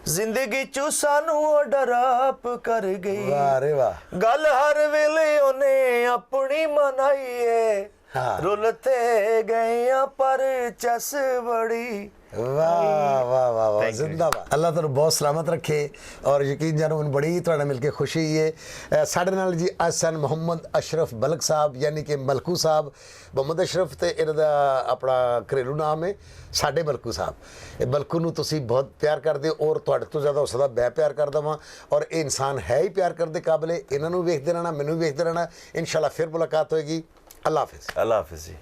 ਜ਼ਿੰਦਗੀ ਚੋਂ ਸਾਨੂੰ ਉਹ ਡਰਾਪ ਕਰ ਗਈ ਵਾਹ ਰੇ ਵਾਹ ਗੱਲ ਹਰ ਵੇਲੇ ਉਹਨੇ ਆਪਣੀ ਮਨਾਈ ਏ ਹਾਂ। ਰੁੱਲ ਤੇ ਗਏ ਆ ਪਰ ਚਸ ਬੜੀ ਵਾਹ ਵਾਹ ਵਾਹ ਵਾਹ Thank you. ਜ਼ਿੰਦਾਬਾਦ ਅੱਲਾਹ ਤੁਹਾਨੂੰ ਬਹੁਤ ਸਲਾਮਤ ਰੱਖੇ ਔਰ ਯਕੀਨ ਜਾਨੋ ਮੈਨੂੰ ਬੜੀ ਤੁਹਾਡੇ ਨਾਲ ਮਿਲ ਕੇ ਖੁਸ਼ੀ ਹੈ ਸਾਡੇ ਨਾਲ ਜੀ ਅੱਜ ਸਨ ਮੁਹੰਮਦ ਅਸ਼ਰਫ ਬਲਕ ਸਾਹਿਬ ਯਾਨੀ ਕਿ ਮਲਕੂ ਸਾਹਿਬ ਮੁਹੰਮਦ ਅਸ਼ਰਫ ਤੇ ਇਹਨਾਂ ਦਾ ਆਪਣਾ ਘਰੇਲੂ ਨਾਮ ਹੈ ਸਾਡੇ ਮਲਕੂ ਸਾਹਿਬ ਇਹ ਮਲਕੂ ਨੂੰ ਤੁਸੀਂ ਬਹੁਤ ਪਿਆਰ ਕਰਦੇ ਹੋ ਔਰ ਤੁਹਾਡੇ ਤੋਂ ਜ਼ਿਆਦਾ ਹੋ ਸਕਦਾ ਮੈਂ ਪਿਆਰ ਕਰਦਾ ਵਾਂ ਔਰ ਇਹ ਇਨਸਾਨ ਹੈ ਹੀ ਪਿਆਰ ਕਰਨ ਦੇ ਕਾਬਲੇ ਇਹਨਾਂ ਨੂੰ ਵੇਖਦੇ ਰਹਿਣਾ ਮੈਨੂੰ ਵੇਖਦੇ ਰਹਿਣਾ ਇਨਸ਼ਾਅੱਲਾ ਫਿਰ ਮੁਲਾਕਾਤ ਹੋਏਗੀ ਅੱਲਾਹ ਹਾਫਿਜ਼ ਅੱਲਾਹ ਹਾਫਿਜ਼ ਜੀ